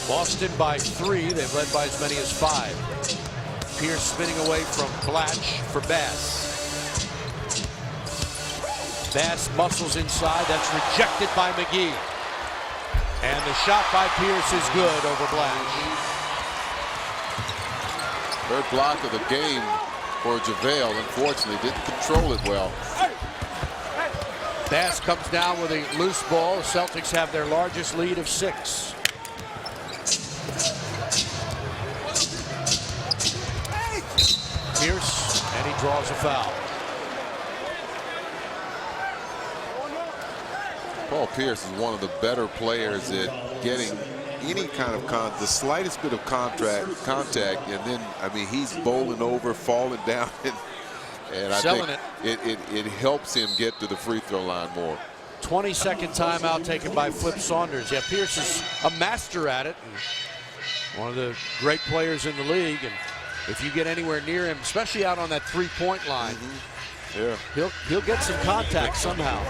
Boston by 3. They've led by as many as 5. Pierce spinning away from Blatch for Bass. Bass muscles inside. That's rejected by McGee. And the shot by Pierce is good over Blatch. 3rd block of the game for JaVale. Unfortunately, didn't control it well. Bass comes down with a loose ball. The Celtics have their largest lead of 6. Pierce, and he draws a foul. Paul Pierce is one of the better players at getting any kind of the slightest bit of contact, and then I mean he's bowling over, falling down, and I think it helps him get to the free throw line more. 22nd timeout taken by Flip Saunders. Yeah, Pierce is a master at it, and one of the great players in the league. And if you get anywhere near him, especially out on that 3-point line, yeah, he'll get some contact somehow.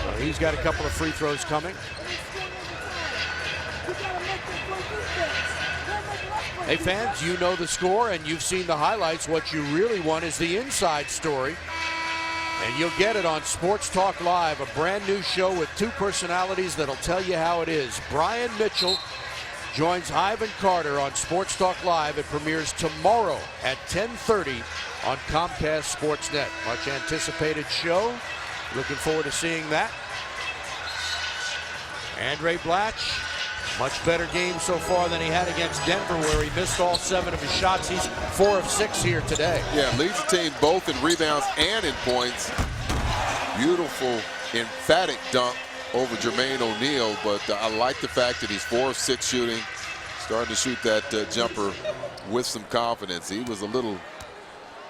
So he's got a couple of free throws coming. Hey fans, you know the score and you've seen the highlights. What you really want is the inside story. And you'll get it on Sports Talk Live, a brand new show with 2 personalities that'll tell you how it is. Brian Mitchell joins Ivan Carter on Sports Talk Live. It premieres tomorrow at 10:30 on Comcast Sportsnet. Much anticipated show. Looking forward to seeing that. Andre Blatch, much better game so far than he had against Denver, where he missed all 7 of his shots. He's 4 of 6 here today. Yeah, leads the team both in rebounds and in points. Beautiful, emphatic dunk over Jermaine O'Neal, but I like the fact that he's 4 of 6 shooting, starting to shoot that jumper with some confidence. He was a little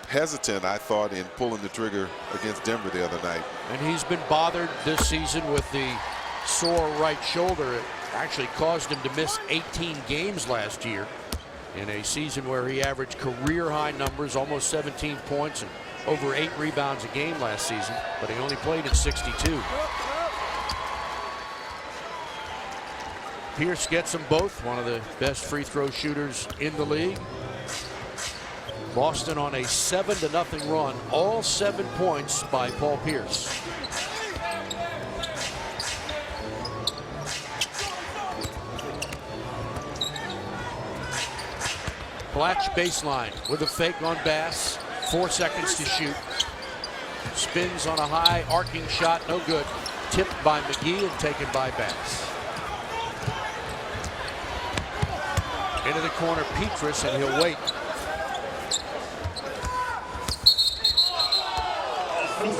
hesitant, I thought, in pulling the trigger against Denver the other night. And he's been bothered this season with the sore right shoulder. It actually caused him to miss 18 games last year in a season where he averaged career high numbers, almost 17 points and over 8 rebounds a game last season, but he only played in 62. Pierce gets them both, one of the best free throw shooters in the league. Boston on a 7-0 run, all 7 points by Paul Pierce. Blatch baseline with a fake on Bass. 4 seconds to shoot. Spins on a high arcing shot, no good. Tipped by McGee and taken by Bass. Into the corner, Petrus, and he'll wait.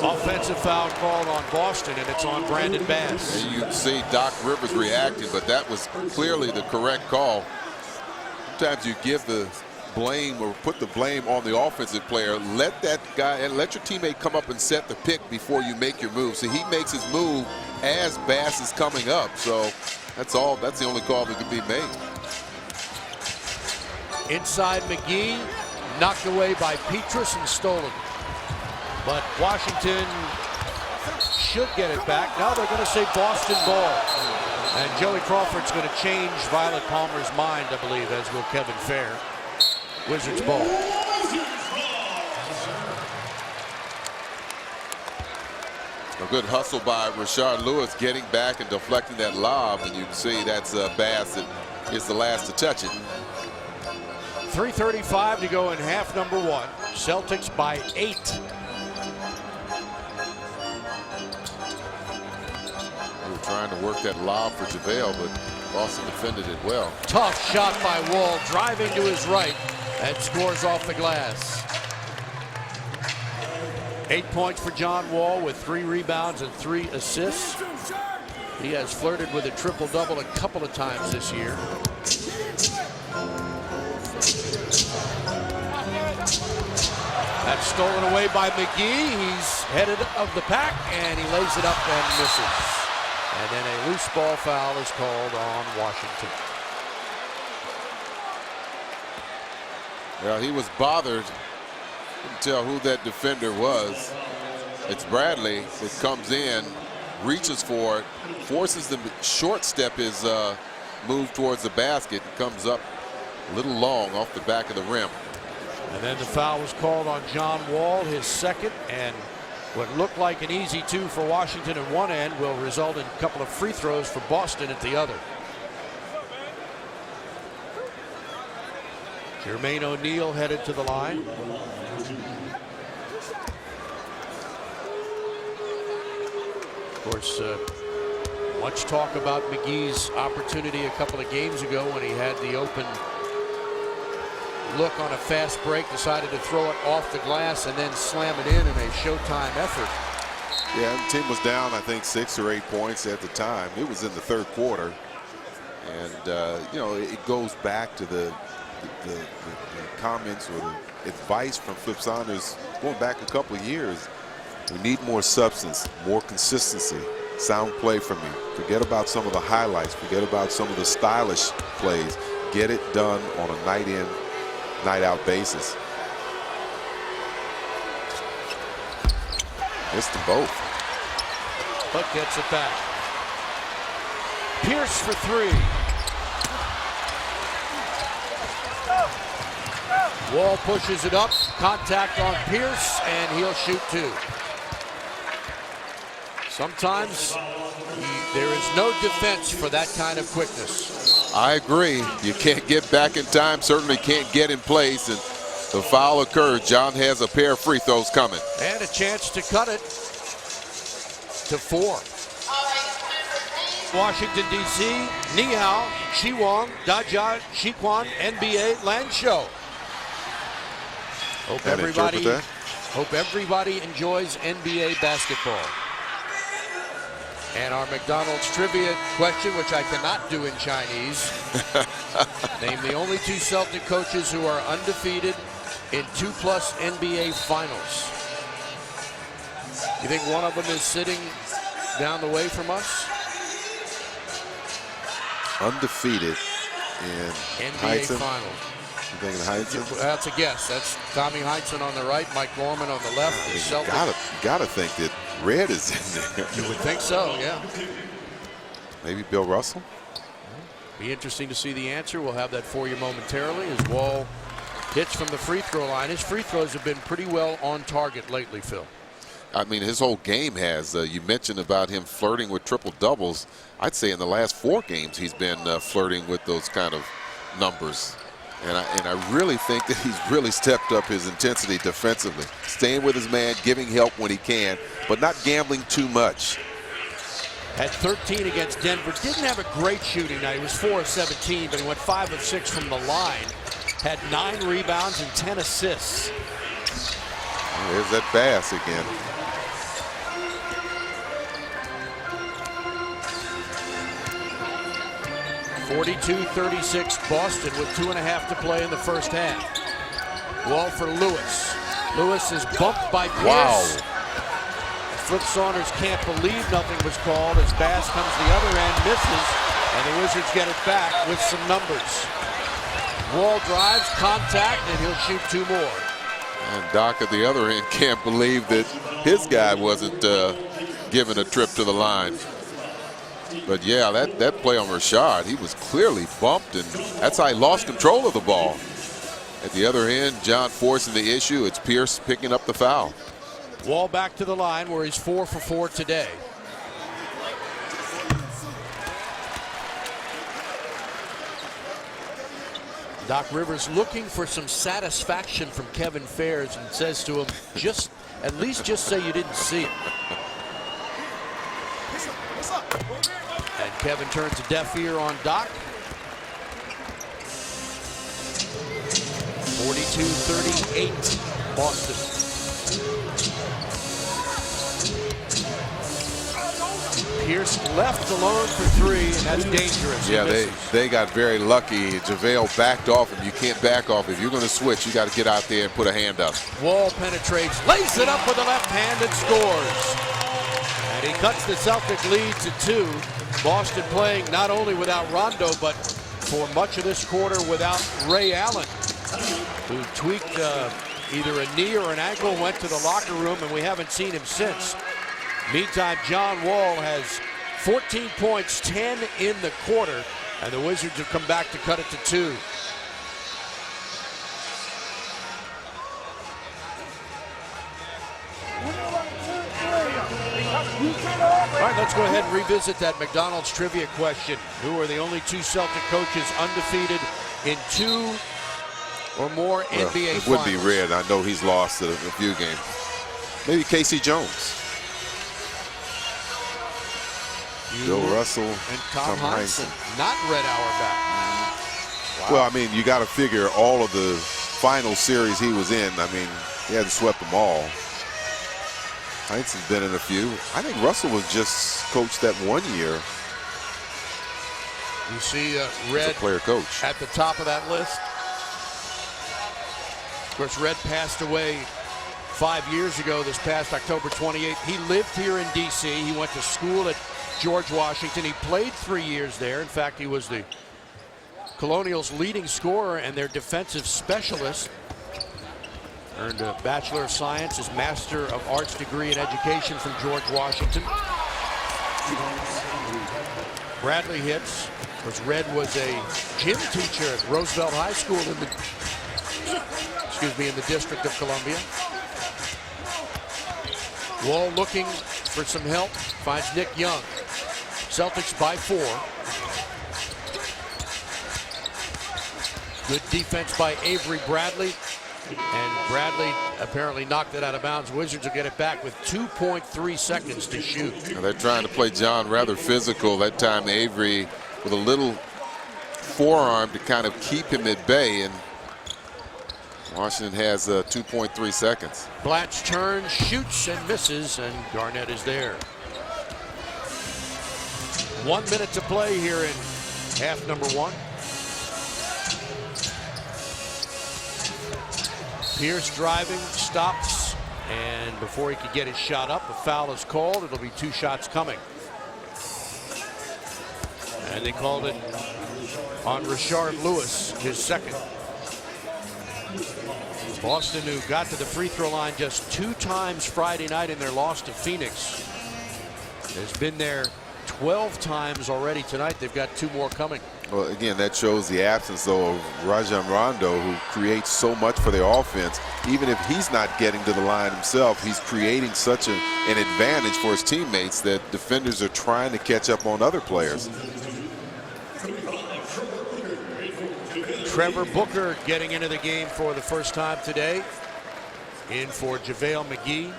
Offensive foul called on Boston, and it's on Brandon Bass. And you can see Doc Rivers reacting, but that was clearly the correct call. Sometimes you give the blame or put the blame on the offensive player. Let that guy and let your teammate come up and set the pick before you make your move. So he makes his move as Bass is coming up. So that's all. That's the only call that could be made. Inside McGee, knocked away by Petrus and stolen. But Washington should get it back. Now they're going to say Boston ball. And Joey Crawford's going to change Violet Palmer's mind, I believe, as will Kevin Fair. Wizards ball. A good hustle by Rashard Lewis, getting back and deflecting that lob, and you can see that's Bass that is the last to touch it. 3:35 to go in half number 1. Celtics by 8. They were trying to work that lob for JaVale, but Boston defended it well. Tough shot by Wall, driving to his right, and scores off the glass. 8 points for John Wall with 3 rebounds and 3 assists. He has flirted with a triple-double a couple of times this year. That's stolen away by McGee. He's headed of the pack, and he lays it up and misses. And then a loose ball foul is called on Washington. Well, he was bothered. Couldn't tell who that defender was. It's Bradley that comes in, reaches for it, forces the short step his move towards the basket, and comes up a little long off the back of the rim. And then the foul was called on John Wall, his second, and what looked like an easy 2 for Washington at one end will result in a couple of free throws for Boston at the other. Jermaine O'Neal headed to the line. Of course, much talk about McGee's opportunity a couple of games ago when he had the open look on a fast break, decided to throw it off the glass and then slam it in a showtime effort. Yeah, the team was down, I think, 6 or 8 points at the time. It was in the third quarter. And, you know, it goes back to the comments or the advice from Flip Saunders going back a couple of years. We need more substance, more consistency, sound play from you. Forget about some of the highlights. Forget about some of the stylish plays. Get it done on a night in, night out basis. It's to both. But gets it back. Pierce for 3. Wall pushes it up, contact on Pierce, and he'll shoot 2. Sometimes there is no defense for that kind of quickness. I agree. You can't get back in time, certainly can't get in place, and the foul occurred. John has a pair of free throws coming. And a chance to cut it to 4. Washington, D.C., Ni Hao, Shiwong, Daja, Shiquan, NBA, Lanshou. Hope everybody enjoys NBA basketball. And our McDonald's trivia question, which I cannot do in Chinese. Name the only 2 Celtic coaches who are undefeated in 2+ NBA finals. You think one of them is sitting down the way from us? Undefeated in NBA Heinsohn. finals. You thinking Heinsohn? That's a guess. That's Tommy Heinsohn on the right, Mike Gorman on the left. You gotta think that Red is in there. You would think so, yeah. Maybe Bill Russell? Be interesting to see the answer. We'll have that for you momentarily as Wall hits from the free throw line. His free throws have been pretty well on target lately, Phil. I mean, his whole game has. You mentioned about him flirting with triple doubles. I'd say in the last 4 games he's been flirting with those kind of numbers. And I really think that he's really stepped up his intensity defensively, staying with his man, giving help when he can, but not gambling too much. Had 13 against Denver. Didn't have a great shooting night. He was 4 of 17, but he went 5 of 6 from the line. Had 9 rebounds and 10 assists. There's that pass again. (42-36) Boston with 2.5 to play in the first half. Wall for Lewis. Lewis is bumped by Pierce. Wow. Flip Saunders can't believe nothing was called as Bass comes the other end, misses, and the Wizards get it back with some numbers. Wall drives, contact, and he'll shoot 2 more. And Doc at the other end can't believe that his guy wasn't given a trip to the line. But yeah, that play on Rashad, he was clearly bumped, and that's how he lost control of the ball. At the other end, John forcing the issue. It's Pierce picking up the foul. Wall back to the line where he's 4 for 4 today. Doc Rivers looking for some satisfaction from Kevin Fairs and says to him, at least say you didn't see it. And Kevin turns a deaf ear on Doc. 42-38 Boston. Pierce left alone for 3, and that's dangerous. Yeah, they got very lucky. JaVale backed off him. You can't back off. If you're going to switch, you got to get out there and put a hand up. Wall penetrates, lays it up with the left hand and scores. And he cuts the Celtic lead to 2. Boston playing not only without Rondo, but for much of this quarter without Ray Allen, who tweaked either a knee or an ankle, went to the locker room, and we haven't seen him since. Meantime, John Wall has 14 points, 10 in the quarter, and the Wizards have come back to cut it to 2. All right, let's go ahead and revisit that McDonald's trivia question. Who are the only 2 Celtic coaches undefeated in 2 or more NBA finals? It would be Red. I know he's lost a few games. Maybe Casey Jones. Bill Russell and Tom Heinsohn. Not Red Auerbach. Wow. Well, I mean, you got to figure all of the final series he was in. I mean, he hadn't swept them all. Heinsohn's been in a few. I think Russell was just coached that 1 year. You see Red as a player coach at the top of that list. Of course, Red passed away 5 years ago, this past October 28th. He lived here in D.C. He went to school at George Washington. He played 3 years there. In fact, he was the Colonials' leading scorer and their defensive specialist. Earned a Bachelor of Science, his Master of Arts degree in Education from George Washington. Bradley hits, because Red was a gym teacher at Roosevelt High School in the District of Columbia. Wall looking for some help, finds Nick Young. Celtics by 4. Good defense by Avery Bradley. And Bradley apparently knocked it out of bounds. Wizards will get it back with 2.3 seconds to shoot. Now they're trying to play John rather physical. That time Avery with a little forearm to kind of keep him at bay. And Washington has 2.3 seconds. Blatch turns, shoots, and misses, and Garnett is there. 1 minute to play here in half number one. Pierce driving, stops, and before he could get his shot up, a foul is called. It'll be 2 shots coming. And they called it on Rashard Lewis, his second. Boston, who got to the free throw line just 2 times Friday night in their loss to Phoenix, has been there 12 times already tonight. They've got 2 more coming. Well, again, that shows the absence, though, of Rajon Rondo, who creates so much for their offense. Even if he's not getting to the line himself, he's creating such an advantage for his teammates that defenders are trying to catch up on other players. Trevor Booker getting into the game for the first time today. In for JaVale McGee.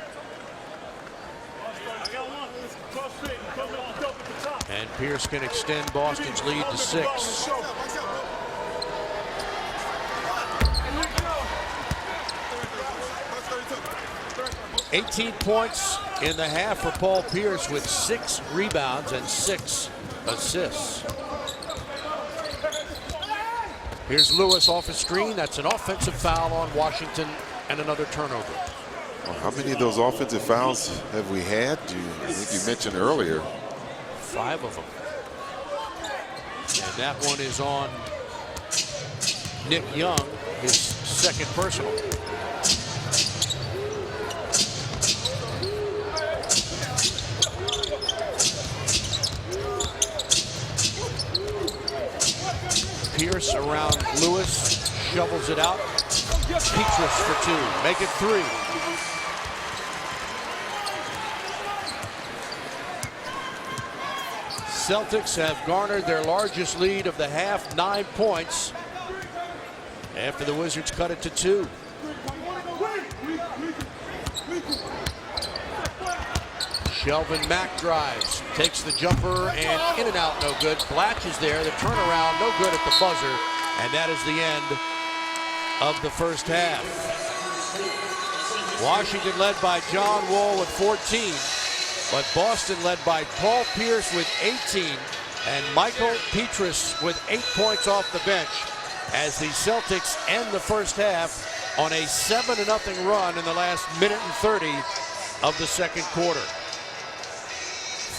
And Pierce can extend Boston's lead to 6. "18 points in the half for Paul Pierce with 6 rebounds and 6 assists. Here's Lewis off a screen. That's an offensive foul on Washington and another turnover. Well, how many of those offensive fouls have we had? I think you mentioned earlier. 5 of them. And that one is on Nick Young, his second personal. Pierce around Lewis, shovels it out. Petrus for 2, make it 3. Celtics have garnered their largest lead of the half, 9 points, after the Wizards cut it to 2. Shelvin Mack drives, takes the jumper, and in and out, no good. Blatch is there, the turnaround, no good at the buzzer, and that is the end of the first half. Washington led by John Wall with 14, but Boston led by Paul Pierce with 18 and Michael Petrus with 8 points off the bench as the Celtics end the first half on a 7-0 run in the last minute and 30 of the second quarter.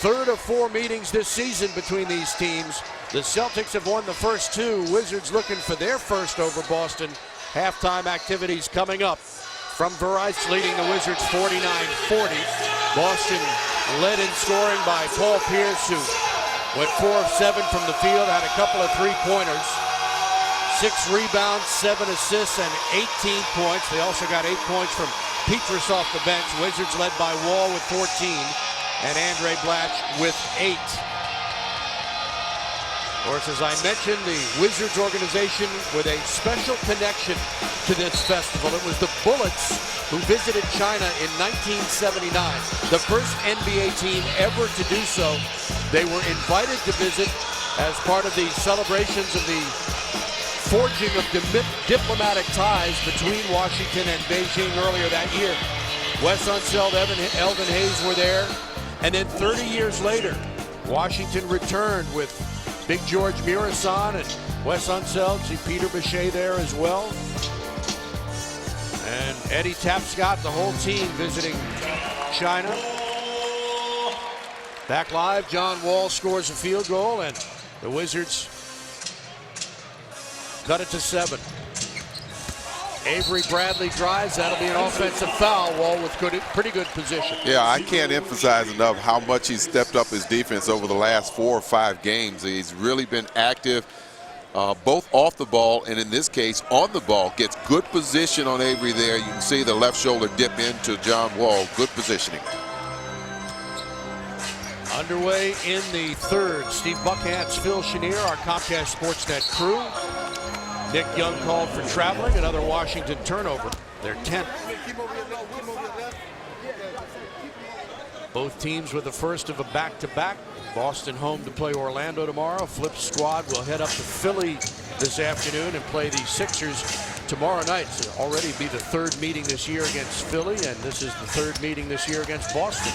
Third of 4 meetings this season between these teams. The Celtics have won the first 2. Wizards looking for their first over Boston. Halftime activities coming up. From Verizon, leading the Wizards 49-40. Boston led in scoring by Paul Pierce, who went 4 of 7 from the field, had a couple of 3-pointers. 6 rebounds, 7 assists, and 18 points. They also got 8 points from Petrus off the bench. Wizards led by Wall with 14 and Andre Blatch with 8. Of course, as I mentioned, the Wizards organization with a special connection to this festival. It was the Bullets who visited China in 1979, the first NBA team ever to do so. They were invited to visit as part of the celebrations of the forging of diplomatic ties between Washington and Beijing earlier that year. Wes Unseld, Elvin Hayes were there. And then 30 years later, Washington returned with Big George Murasan and Wes Unseld. See Peter Boucher there as well. And Eddie Tapscott, the whole team visiting China. Back live, John Wall scores a field goal, and the Wizards cut it to 7. Avery Bradley drives. That'll be an offensive foul. Wall with pretty good position. Yeah, I can't emphasize enough how much he's stepped up his defense over the last 4 or 5 games. He's really been active, both off the ball and in this case on the ball. Gets good position on Avery there. You can see the left shoulder dip into John Wall. Good positioning. Underway in the third. Steve Buckhantz, Phil Chenier, our Comcast Sportsnet crew. Nick Young called for traveling, another Washington turnover. Their 10th. Both teams with the first of a back-to-back. Boston home to play Orlando tomorrow. Flip's squad will head up to Philly this afternoon and play the Sixers tomorrow night. So already be the third meeting this year against Philly, and this is the third meeting this year against Boston.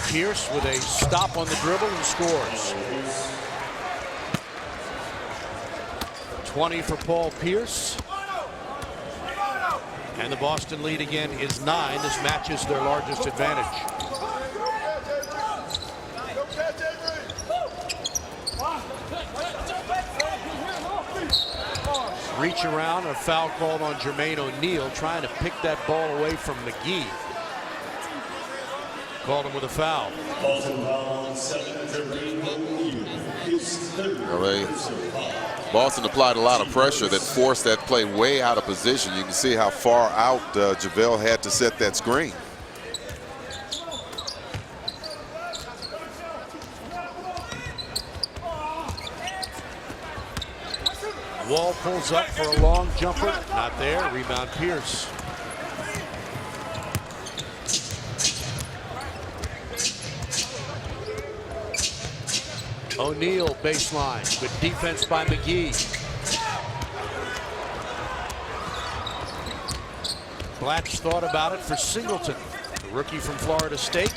Pierce with a stop on the dribble and scores. 20 for Paul Pierce. And the Boston lead again is 9. This matches their largest advantage. Reach around, a foul called on Jermaine O'Neal, trying to pick that ball away from McGee. Called him with a foul. Boston applied a lot of pressure that forced that play way out of position. You can see how far out JaVale had to set that screen. Wall pulls up for a long jumper. Not there. Rebound Pierce. O'Neal baseline. Good defense by McGee. Blatch thought about it for Singleton. The rookie from Florida State.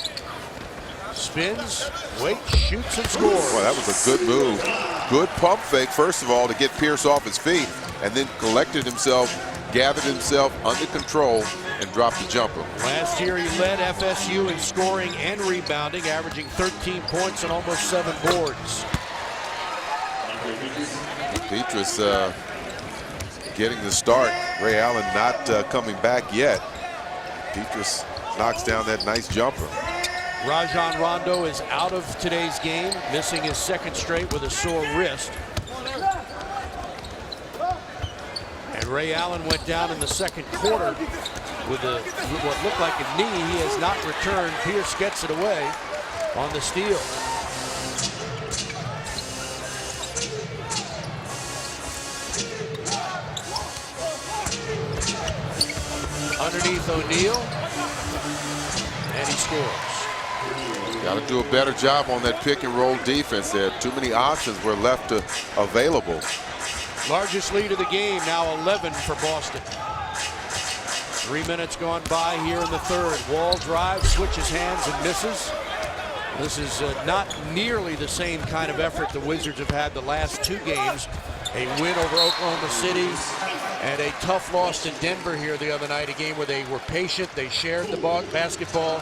Spins, waits, shoots, and scores. Well, that was a good move. Good pump fake, first of all, to get Pierce off his feet, and then collected himself, gathered himself under control, and dropped the jumper. Last year, he led FSU in scoring and rebounding, averaging 13 points and almost 7 boards. Petrus getting the start. Ray Allen not coming back yet. Petrus knocks down that nice jumper. Rajon Rondo is out of today's game, missing his second straight with a sore wrist. And Ray Allen went down in the second quarter with what looked like a knee. He has not returned. Pierce gets it away on the steal. Underneath O'Neal, and he scores. Got to do a better job on that pick and roll defense there. Too many options were left available. Largest lead of the game, now 11 for Boston. 3 minutes gone by here in the third. Wall drives, switches hands, and misses. This is not nearly the same kind of effort the Wizards have had the last 2 games. A win over Oklahoma City and a tough loss to Denver here the other night. A game where they were patient. They shared the basketball.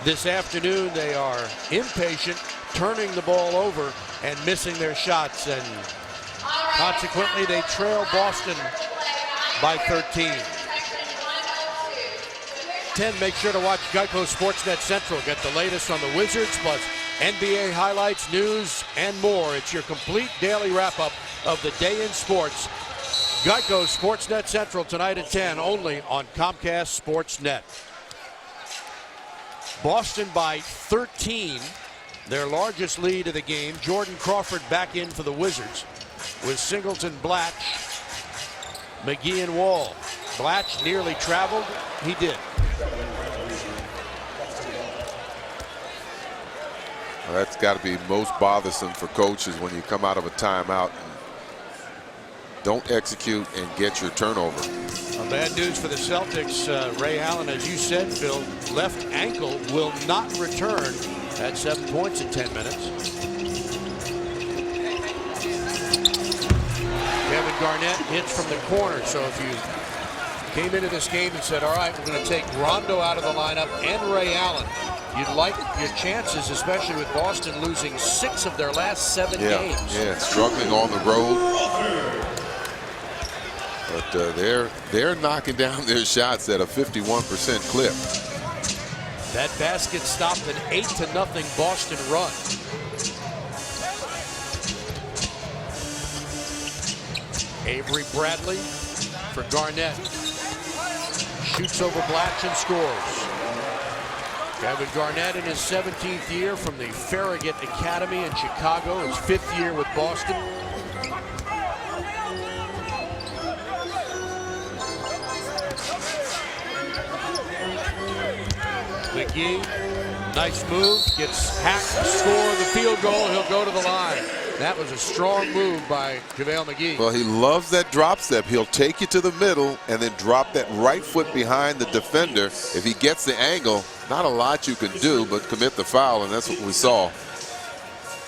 This afternoon, they are impatient, turning the ball over and missing their shots. And consequently, they trail Boston by 13. 10, make sure to watch Geico Sportsnet Central. Get the latest on the Wizards, plus NBA highlights, news, and more. It's your complete daily wrap-up of the day in sports. Geico Sportsnet Central tonight at 10, only on Comcast Sportsnet. Boston by 13, their largest lead of the game. Jordan Crawford back in for the Wizards with Singleton, Blatch, McGee, and Wall. Blatch nearly traveled. He did. Well, that's got to be most bothersome for coaches when you come out of a timeout and don't execute and get your turnover. Well, bad news for the Celtics. Ray Allen, as you said, Phil, left ankle will not return at 7 points in 10 minutes. Kevin Garnett hits from the corner. So if you came into this game and said, all right, we're going to take Rondo out of the lineup and Ray Allen, you'd like your chances, especially with Boston losing 6 of their last 7 games. Yeah, struggling on the road. But they're knocking down their shots at a 51% clip. That basket stopped an 8-0 Boston run. Avery Bradley for Garnett. Shoots over Blatch and scores. Kevin Garnett in his 17th year from the Farragut Academy in Chicago. His 5th year with Boston. McGee, nice move, gets hacked to score the field goal. He'll go to the line. That was a strong move by JaVale McGee. Well, he loves that drop step. He'll take you to the middle and then drop that right foot behind the defender. If he gets the angle, not a lot you can do but commit the foul, and that's what we saw.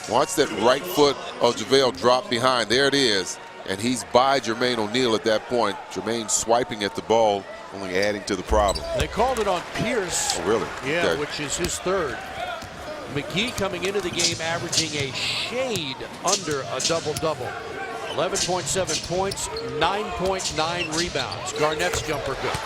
Watch that right foot of JaVale drop behind. There it is. And he's by Jermaine O'Neal at that point. Jermaine swiping at the ball, only adding to the problem. They called it on Pierce. Oh, really? Yeah, Okay. which is his third. McGee coming into the game averaging a shade under a double-double. 11.7 points, 9.9 rebounds. Garnett's jumper good.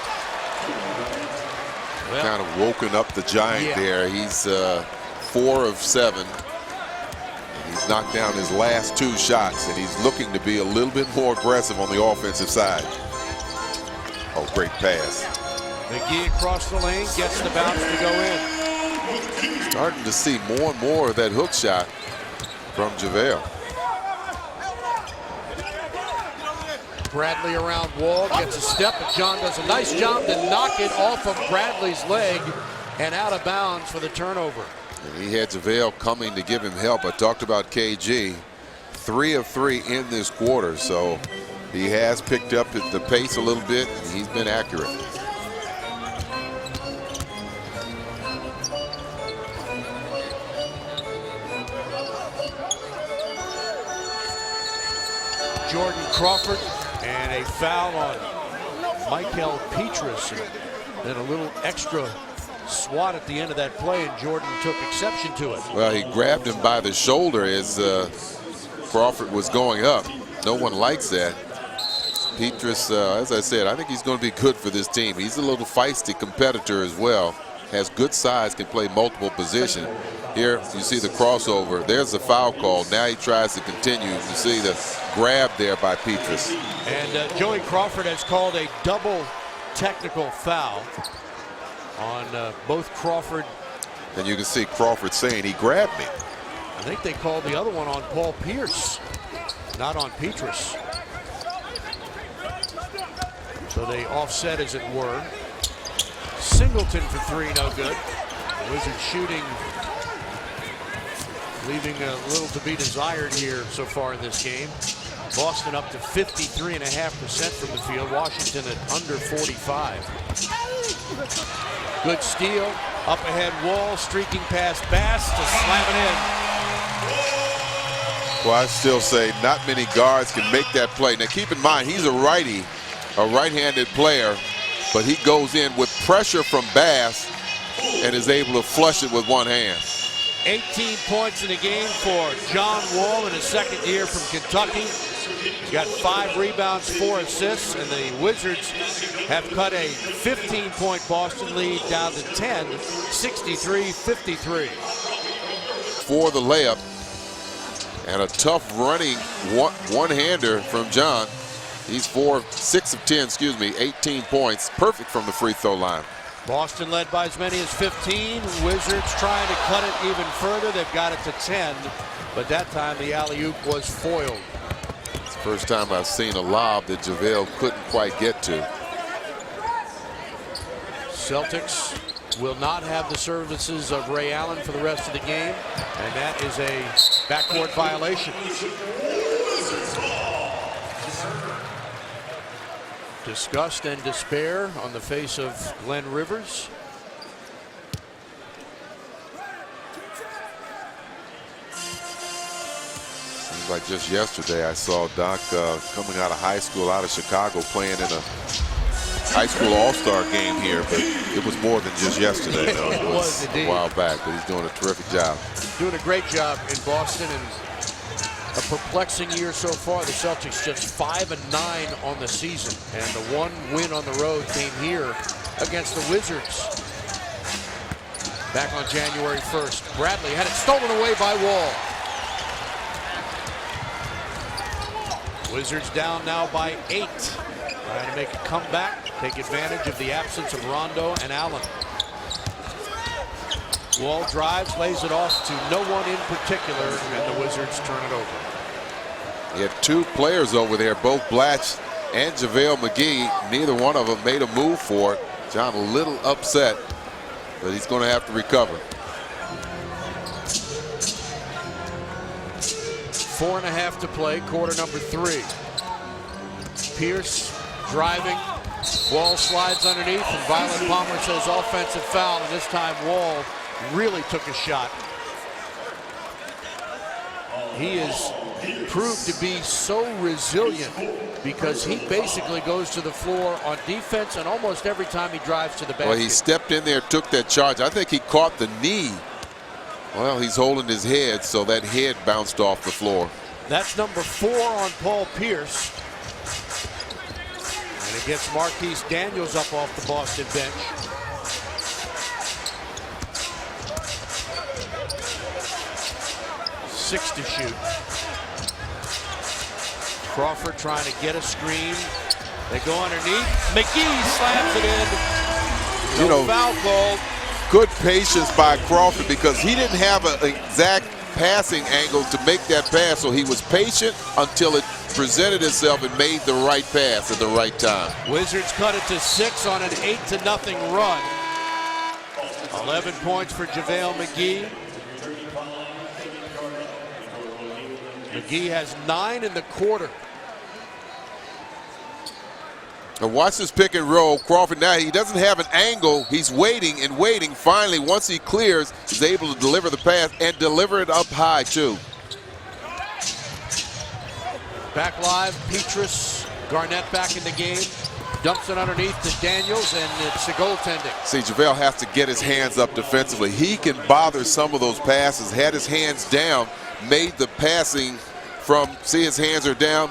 Well, Kind of woken up the Giant there. He's 4 of 7. And he's knocked down his last 2 shots, and he's looking to be a little bit more aggressive on the offensive side. Oh, great pass. McGee across the lane, gets the bounce to go in. Starting to see more and more of that hook shot from JaVale. Bradley around Wall, gets a step, but John does a nice job to knock it off of Bradley's leg and out of bounds for the turnover. And he had JaVale coming to give him help. I talked about KG. 3 of 3 in this quarter, so he has picked up the pace a little bit, and he's been accurate. Jordan Crawford and a foul on Michael Petrus. And then a little extra swat at the end of that play, and Jordan took exception to it. Well, he grabbed him by the shoulder as Crawford was going up. No one likes that. Petrus, as I said, I think he's going to be good for this team. He's a little feisty competitor as well. Has good size, can play multiple positions. Here you see the crossover. There's the foul call. Now he tries to continue. You see the grab there by Petrus. And Joey Crawford has called a double technical foul on both Crawford. And you can see Crawford saying he grabbed me. I think they called the other one on Paul Pierce, not on Petrus. So they offset, as it were. Singleton for 3, no good. The Wizards shooting, leaving a little to be desired here so far in this game. Boston up to 53.5% from the field. Washington at under 45. Good steal. Up ahead Wall, streaking past Bass to slam it in. Well, I still say not many guards can make that play. Now keep in mind, he's a righty, a right-handed player, but he goes in with pressure from Bass and is able to flush it with one hand. 18 points in a game for John Wall in his second year from Kentucky. He's got 5 rebounds, 4 assists, and the Wizards have cut a 15-point Boston lead down to 10, 63-53. For the layup, and a tough running one-hander from John. He's 6 of 10, 18 points, perfect from the free throw line. Boston led by as many as 15. Wizards trying to cut it even further. They've got it to 10, but that time the alley-oop was foiled. It's the first time I've seen a lob that JaVale couldn't quite get to. Celtics will not have the services of Ray Allen for the rest of the game, and that is a backcourt violation. Disgust and despair on the face of Glenn Rivers. Seems like just yesterday I saw Doc coming out of high school, out of Chicago, playing in a high school all-star game here, but it was more than just yesterday. Though. It was a while back, but he's doing a terrific job. Doing a great job in Boston, and a perplexing year so far. The Celtics just 5-9 on the season, and the one win on the road came here against the Wizards back on January 1st. Bradley had it stolen away by Wall. Wizards down now by 8. Trying to make a comeback, take advantage of the absence of Rondo and Allen. Wall drives, lays it off to no one in particular, and the Wizards turn it over. He had 2 players over there, both Blatch and JaVale McGee. Neither one of them made a move for it. John a little upset but he's going to have to recover. 4.5 to play, quarter number 3. Pierce driving. Wall slides underneath, and Violet Palmer says offensive foul, and this time Wall really took a shot. He is proved to be so resilient because he basically goes to the floor on defense and almost every time he drives to the basket. Well, he stepped in there, took that charge. I think he caught the knee. Well, he's holding his head, so that head bounced off the floor. That's number 4 on Paul Pierce. And it gets Marquise Daniels up off the Boston bench. Six to shoot. Crawford trying to get a screen. They go underneath. McGee slams it in. No foul called. Good patience by Crawford because he didn't have an exact passing angle to make that pass, so he was patient until it presented itself and made the right pass at the right time. Wizards cut it to 6 on an 8-0 run. 11 points for JaVale McGee. McGee has 9 in the quarter. Now watch this pick and roll. Crawford now, he doesn't have an angle. He's waiting and waiting. Finally, once he clears, he's able to deliver the pass and deliver it up high too. Back live, Petrus, Garnett back in the game. Dumps it underneath to Daniels, and it's a goaltending. See, JaVale has to get his hands up defensively. He can bother some of those passes, had his hands down, made the passing from, see his hands are down,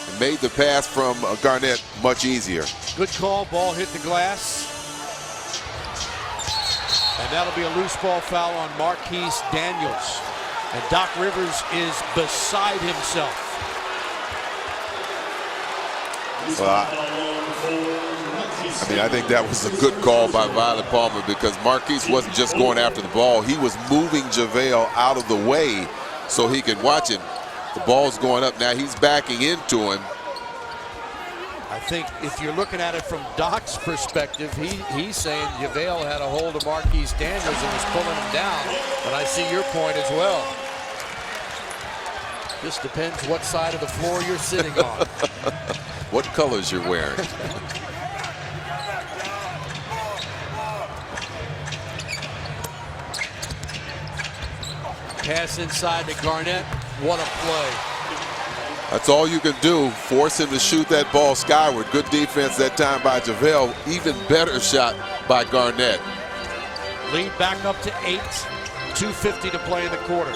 and made the pass from Garnett much easier. Good call, ball hit the glass. And that'll be a loose ball foul on Marquise Daniels. And Doc Rivers is beside himself. Well, I think that was a good call by Violet Palmer because Marquise wasn't just going after the ball. He was moving JaVale out of the way so he could watch him. The ball's going up. Now he's backing into him. I think if you're looking at it from Doc's perspective, he's saying JaVale had a hold of Marquise Daniels and was pulling him down. But I see your point as well. Just depends what side of the floor you're sitting on. What colors you're wearing. Pass inside to Garnett. What a play. That's all you can do. Force him to shoot that ball skyward. Good defense that time by JaVale. Even better shot by Garnett. Lead back up to 8. 2:50 to play in the quarter.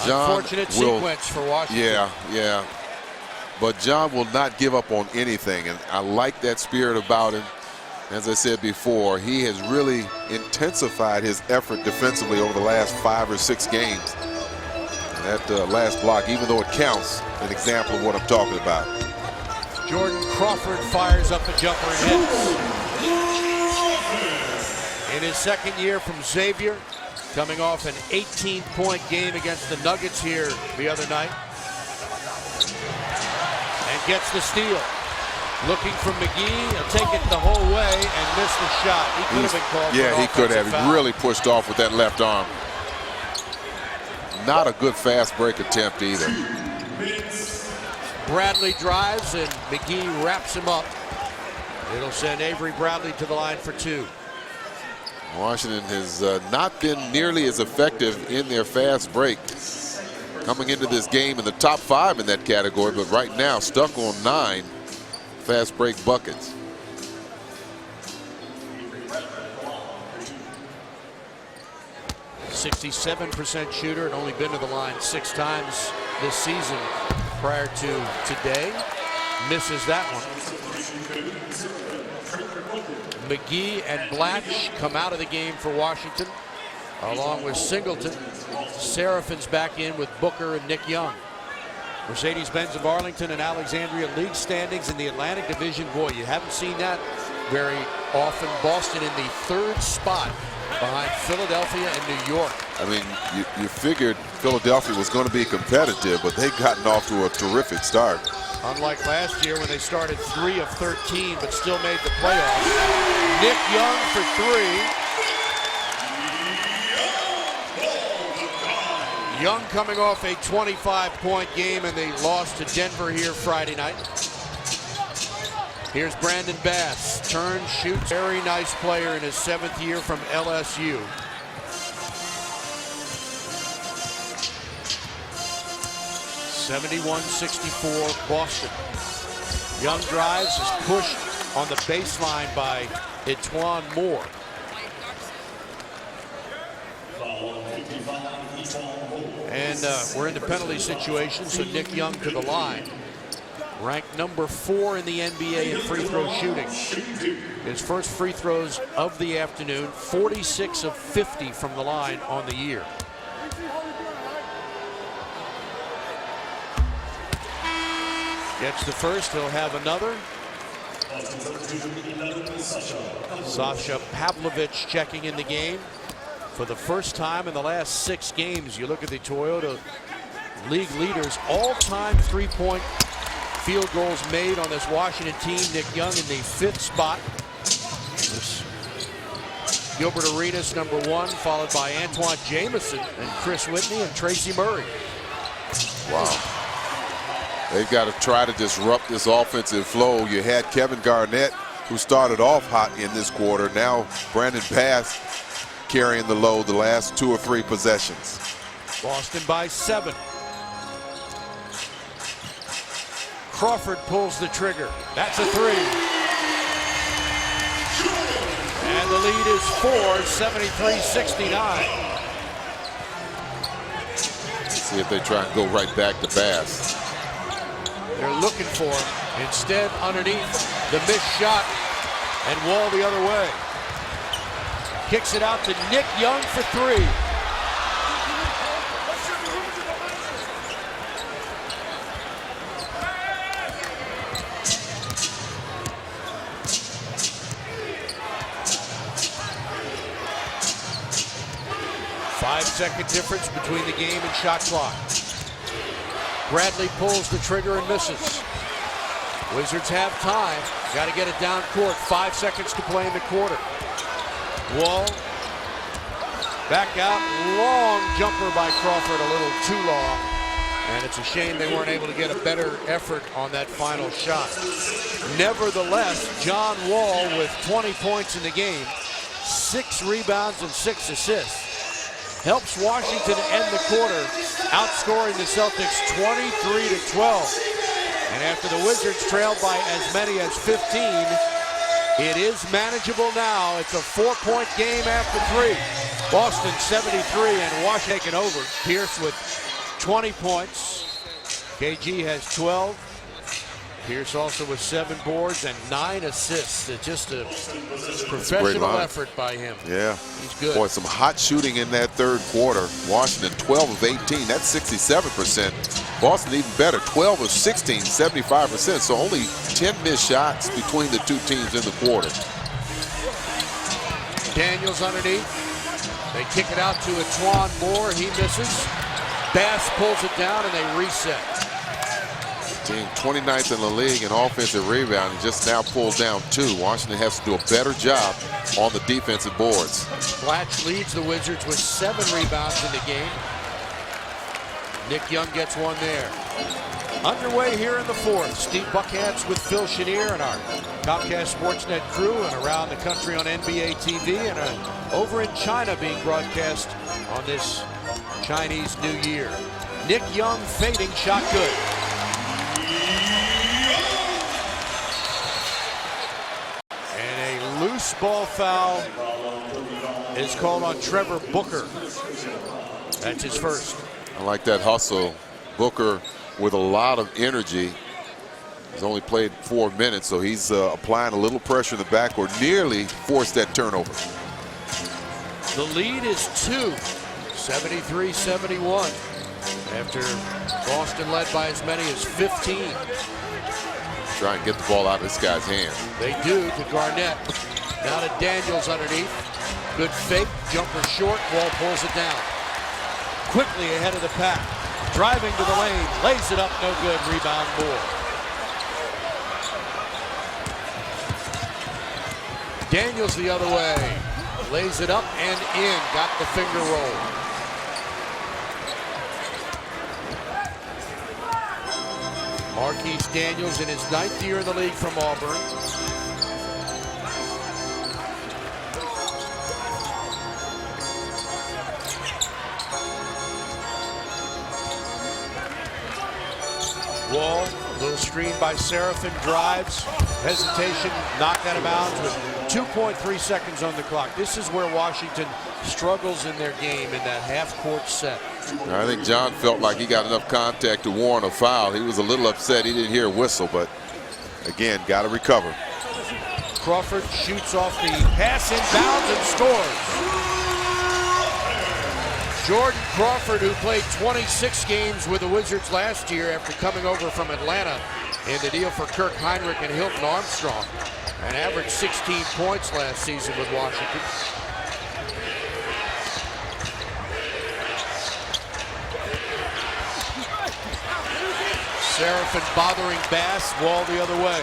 Unfortunate sequence for Washington. Yeah. But John will not give up on anything, and I like that spirit about him. As I said before, he has really intensified his effort defensively over the last 5 or 6 games. And that last block, even though it counts, an example of what I'm talking about. Jordan Crawford fires up a jumper and hits. In his second year from Xavier, coming off an 18-point game against the Nuggets here the other night. And gets the steal. Looking for McGee. He'll take it the whole way and miss the shot. He could have been called for an he could have. offensive He really pushed off with that left arm. Not a good fast break attempt either. Bradley drives and McGee wraps him up. It'll send Avery Bradley to the line for 2. Washington has not been nearly as effective in their fast break. Coming into this game in the top 5 in that category, but right now stuck on 9 fast break buckets. .67% shooter and only been to the line 6 times this season prior to today. Misses that one. McGee and Blatch come out of the game for Washington, along with Singleton. Seraphin's back in with Booker and Nick Young. Mercedes-Benz of Arlington and Alexandria league standings in the Atlantic Division. Boy, you haven't seen that very often. Boston in the 3rd spot behind Philadelphia and New York. I mean, you figured Philadelphia was going to be competitive, but they've gotten off to a terrific start. Unlike last year when they started 3 of 13 but still made the playoffs. Nick Young for 3. Young coming off a 25-point game and they lost to Denver here Friday night. Here's Brandon Bass. Turns, shoots. Very nice player in his 7th year from LSU. (71-64) Boston. Young drives, is pushed on the baseline by Etwan Moore. And we're in the penalty situation, so Nick Young to the line. Ranked number 4 in the NBA in free throw shooting. His first free throws of the afternoon, 46 of 50 from the line on the year. Gets the first, he'll have another. Sasha Pavlovich checking in the game. For the first time in the last 6 games, you look at the Toyota league leaders, all-time 3-point field goals made on this Washington team. Nick Young in the 5th spot. This Gilbert Arenas number 1, followed by Antoine Jamison and Chris Whitney and Tracy Murray. Wow. They've got to try to disrupt this offensive flow. You had Kevin Garnett, who started off hot in this quarter. Now Brandon Bass carrying the load the last 2 or 3 possessions. Boston by 7. Crawford pulls the trigger. That's a 3. And the lead is 4, 73-69. See if they try and go right back to Bass. They're looking for him. Instead, underneath, the missed shot, and Wall the other way. Kicks it out to Nick Young for 3. Five-second difference between the game and shot clock. Bradley pulls the trigger and misses. Wizards have time. Got to get it down court. 5 seconds to play in the quarter. Wall. Back out. Long jumper by Crawford. A little too long. And it's a shame they weren't able to get a better effort on that final shot. Nevertheless, John Wall with 20 points in the game, 6 rebounds and 6 assists. Helps Washington end the quarter, outscoring the Celtics 23-12. And after the Wizards trailed by as many as 15, it is manageable now. It's a 4-point game after 3. Boston 73 and Washington over. Pierce with 20 points. KG has 12. Pierce also with 7 boards and 9 assists. It's just a professional effort by him. Yeah. He's good. Boy, some hot shooting in that 3rd quarter. Washington 12 of 18. That's 67%. Boston even better. 12 of 16, 75%. So only 10 missed shots between the 2 teams in the quarter. Daniels underneath. They kick it out to Etwan Moore. He misses. Bass pulls it down and they reset. Team 29th in the league in offensive rebound, and just now pulled down 2. Washington has to do a better job on the defensive boards. Blatch leads the Wizards with 7 rebounds in the game. Nick Young gets one there. Underway here in the 4th. Steve Buckhantz with Phil Chenier and our Comcast Sportsnet crew, and around the country on NBA TV, and over in China being broadcast on this Chinese New Year. Nick Young fading, shot good. Loose ball foul is called on Trevor Booker. That's his first. I like that hustle. Booker with a lot of energy. He's only played 4 minutes, so he's applying a little pressure in the backcourt. Nearly forced that turnover. The lead is 2, 73-71. After Boston led by as many as 15. try and get the ball out of this guy's hand. They do to Garnett. Now to Daniels underneath. Good fake, jumper short, Wall pulls it down. Quickly ahead of the pack. Driving to the lane, lays it up, no good, rebound Moore. Daniels the other way. Lays it up and in, got the finger roll. Marquise Daniels in his 9th year in the league from Auburn. Wall, a little screen by Seraphin, drives, hesitation, knocked out of bounds with 2.3 seconds on the clock. This is where Washington struggles in their game in that half-court set. I think John felt like he got enough contact to warrant a foul. He was a little upset. He didn't hear a whistle, but again, got to recover. Crawford shoots off the pass inbounds and scores. Jordan Crawford, who played 26 games with the Wizards last year after coming over from Atlanta in the deal for Kirk Heinrich and Hilton Armstrong, and averaged 16 points last season with Washington. Seraphin bothering Bass, Wall the other way.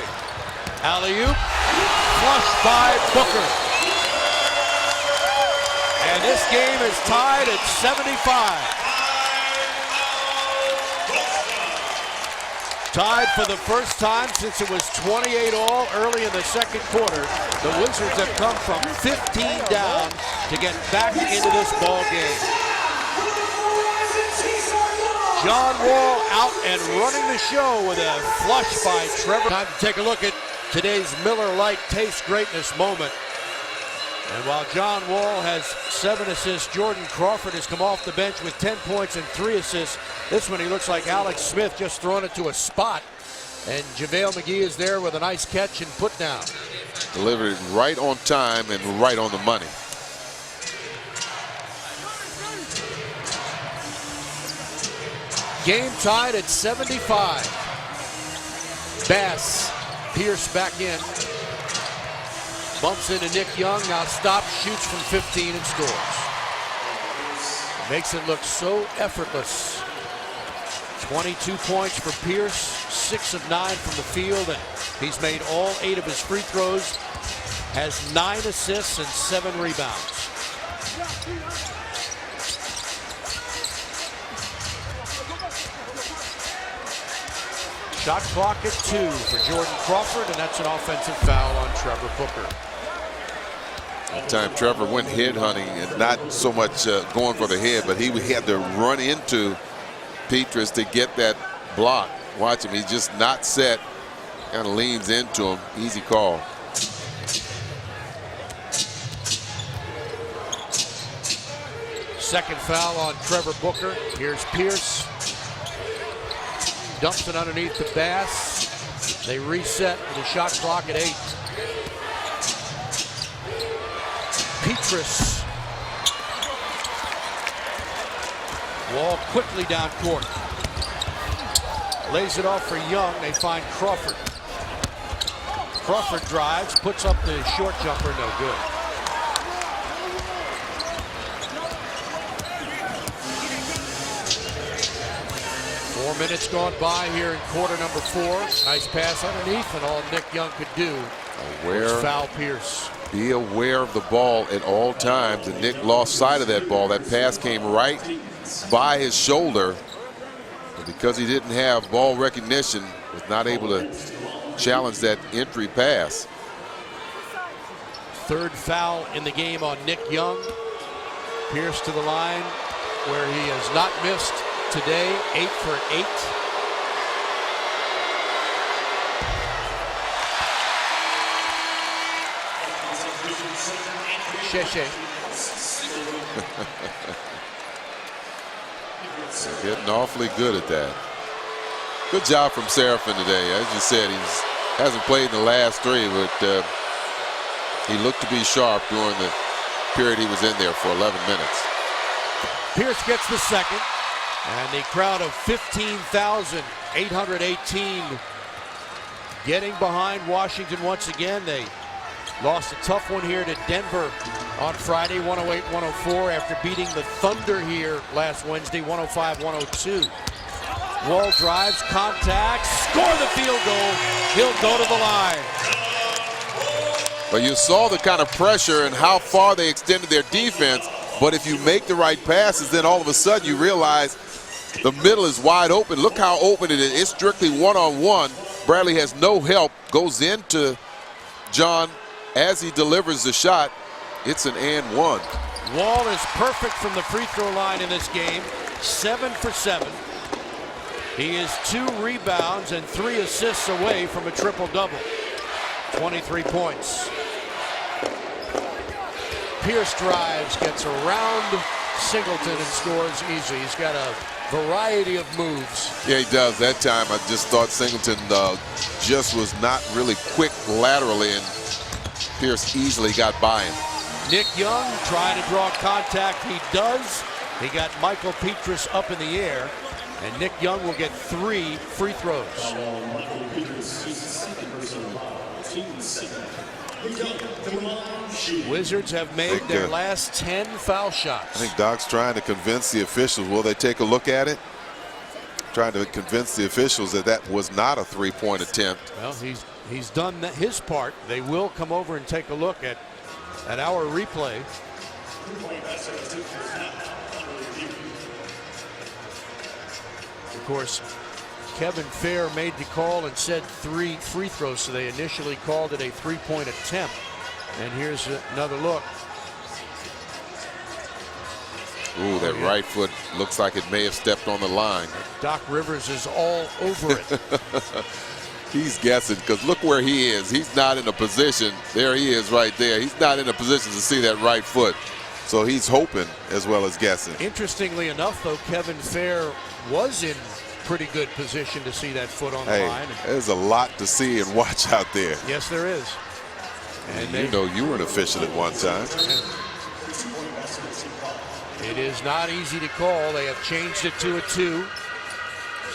Alley-oop, flushed by Booker. And this game is tied at 75. Tied for the first time since it was 28-all early in the second quarter. The Wizards have come from 15 down to get back into this ball game. John Wall out and running the show with a flush by Trevor. Time to take a look at today's Miller Lite Taste Greatness moment. And while John Wall has 7 assists, Jordan Crawford has come off the bench with 10 points and 3 assists. This one he looks like Alex Smith just throwing it to a spot. And JaVale McGee is there with a nice catch and put down. Delivered it right on time and right on the money. Game tied at 75. Bass, Pierce back in. Bumps into Nick Young, now stops, shoots from 15 and scores. Makes it look so effortless. 22 points for Pierce, 6 of 9 from the field, and he's made all 8 of his free throws. Has 9 assists and 7 rebounds. Shot clock at 2 for Jordan Crawford, and that's an offensive foul on Trevor Booker. That time Trevor went head hunting and not so much going for the head, but he had to run into Petrus to get that block. Watch him, he's just not set. Kind of leans into him. Easy call. Second foul on Trevor Booker. Here's Pierce. Dumps it underneath the Bass. They reset with a shot clock at 8. Petrus. Wall quickly down court. Lays it off for Young. They find Crawford. Crawford drives, puts up the short jumper, no good. Four minutes gone by here in quarter number 4. Nice pass underneath, and all Nick Young could do was foul Pierce. Be aware of the ball at all times, and Nick lost sight of that ball. That pass came right by his shoulder, but because he didn't have ball recognition, was not able to challenge that entry pass. Third foul in the game on Nick Young. Pierce to the line where he has not missed today, 8 for 8. Sheshe. They're getting awfully good at that. Good job from Seraphin today. As you said, he hasn't played in the last 3, but he looked to be sharp during the period he was in there for 11 minutes. Pierce gets the second, and the crowd of 15,818 getting behind Washington once again. They lost a tough one here to Denver on Friday, 108-104, after beating the Thunder here last Wednesday, 105-102. Wall drives, contact, score the field goal. He'll go to the line. But you saw the kind of pressure and how far they extended their defense. But if you make the right passes, then all of a sudden you realize the middle is wide open. Look how open it is. It's strictly one-on-one. Bradley has no help, goes into John as he delivers the shot. It's an and one. Wall is perfect from the free throw line in this game, 7 for 7. He is 2 rebounds and 3 assists away from a triple-double. 23 points. Pierce drives, gets around Singleton and scores easy. He's got a variety of moves. Yeah, he does. That time I just thought Singleton just was not really quick laterally, and Pierce easily got by him. Nick Young trying to draw contact. He does. He got Michael Petrus up in the air, and Nick Young will get 3 free throws. Wizards have made their last 10 foul shots. I think Doc's trying to convince the officials. Will they take a look at it? Trying to convince the officials that that was not a three-point attempt. Well, he's done his part. They will come over and take a look at our replay. Of course, Kevin Fair made the call and said 3 free throws, so they initially called it a 3-point attempt. And here's another look. Ooh, that right foot looks like it may have stepped on the line. Doc Rivers is all over it. He's guessing, because look where he is. He's not in a position. There he is right there. He's not in a position to see that right foot. So he's hoping as well as guessing. Interestingly enough, though, Kevin Fair was in pretty good position to see that foot on the line. There's a lot to see and watch out there. Yes, there is. And you know you were an official at one time. It is not easy to call. They have changed it to a 2.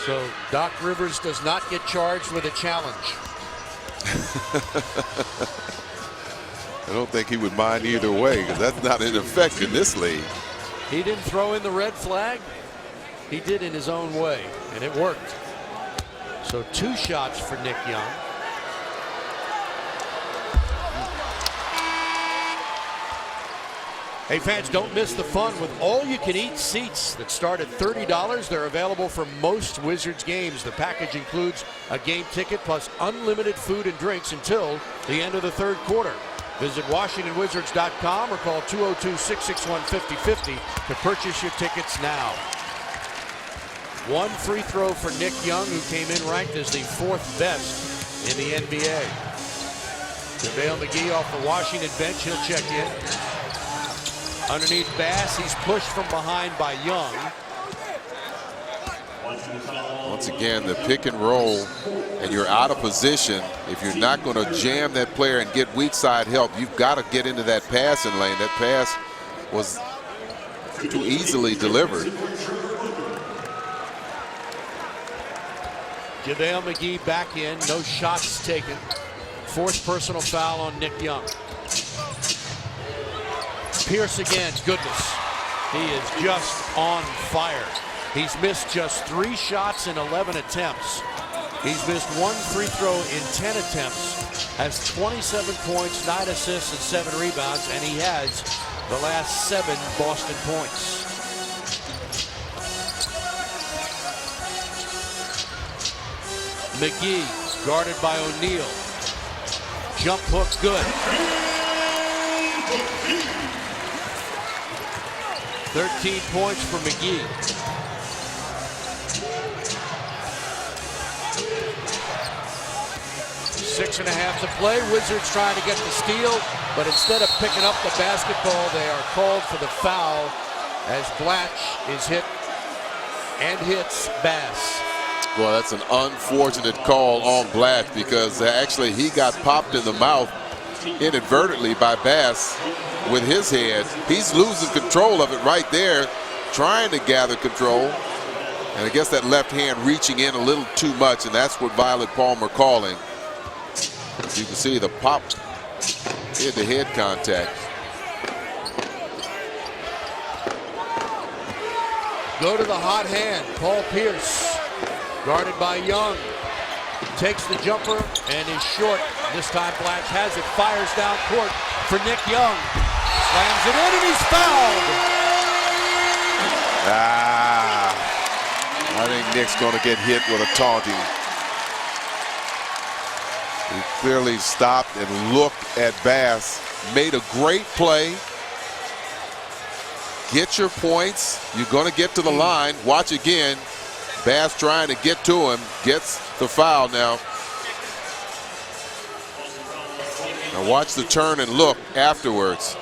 So Doc Rivers does not get charged with a challenge. I don't think he would mind either way, because that's not in effect in this league. He didn't throw in the red flag. He did in his own way, and it worked. So 2 shots for Nick Young. Hey fans, don't miss the fun with all-you-can-eat seats that start at $30. They're available for most Wizards games. The package includes a game ticket plus unlimited food and drinks until the end of the 3rd quarter. Visit WashingtonWizards.com or call 202-661-5050 to purchase your tickets now. 1 free throw for Nick Young, who came in ranked as the 4th best in the NBA. JaVale McGee off the Washington bench. He'll check in. Underneath Bass, he's pushed from behind by Young. Once again, the pick and roll, and you're out of position. If you're not going to jam that player and get weak side help, you've got to get into that passing lane. That pass was too easily delivered. JaVale McGee back in, no shots taken. Forced personal foul on Nick Young. Pierce again, goodness. He is just on fire. He's missed just 3 shots in 11 attempts. He's missed 1 free throw in 10 attempts, has 27 points, 9 assists, and 7 rebounds, and he has the last 7 Boston points. McGee guarded by O'Neal. Jump hook good. 13 points for McGee. 6.5 to play. Wizards trying to get the steal, but instead of picking up the basketball, they are called for the foul as Blatch is hit and hits Bass. Well, that's an unfortunate call on Blatch, because actually he got popped in the mouth inadvertently by Bass with his head. He's losing control of it right there, trying to gather control. And I guess that left hand reaching in a little too much, and that's what Violet Palmer calling. As you can see the pop head-to-head contact. Go to the hot hand. Paul Pierce, guarded by Young, takes the jumper and is short. This time Blanche has it, fires down court for Nick Young. Slams it in and he's fouled. I think Nick's going to get hit with a taunting. He clearly stopped and looked at Bass. Made a great play. Get your points. You're going to get to the line. Watch again. Bass trying to get to him. Gets the foul now. Now watch the turn and look afterwards.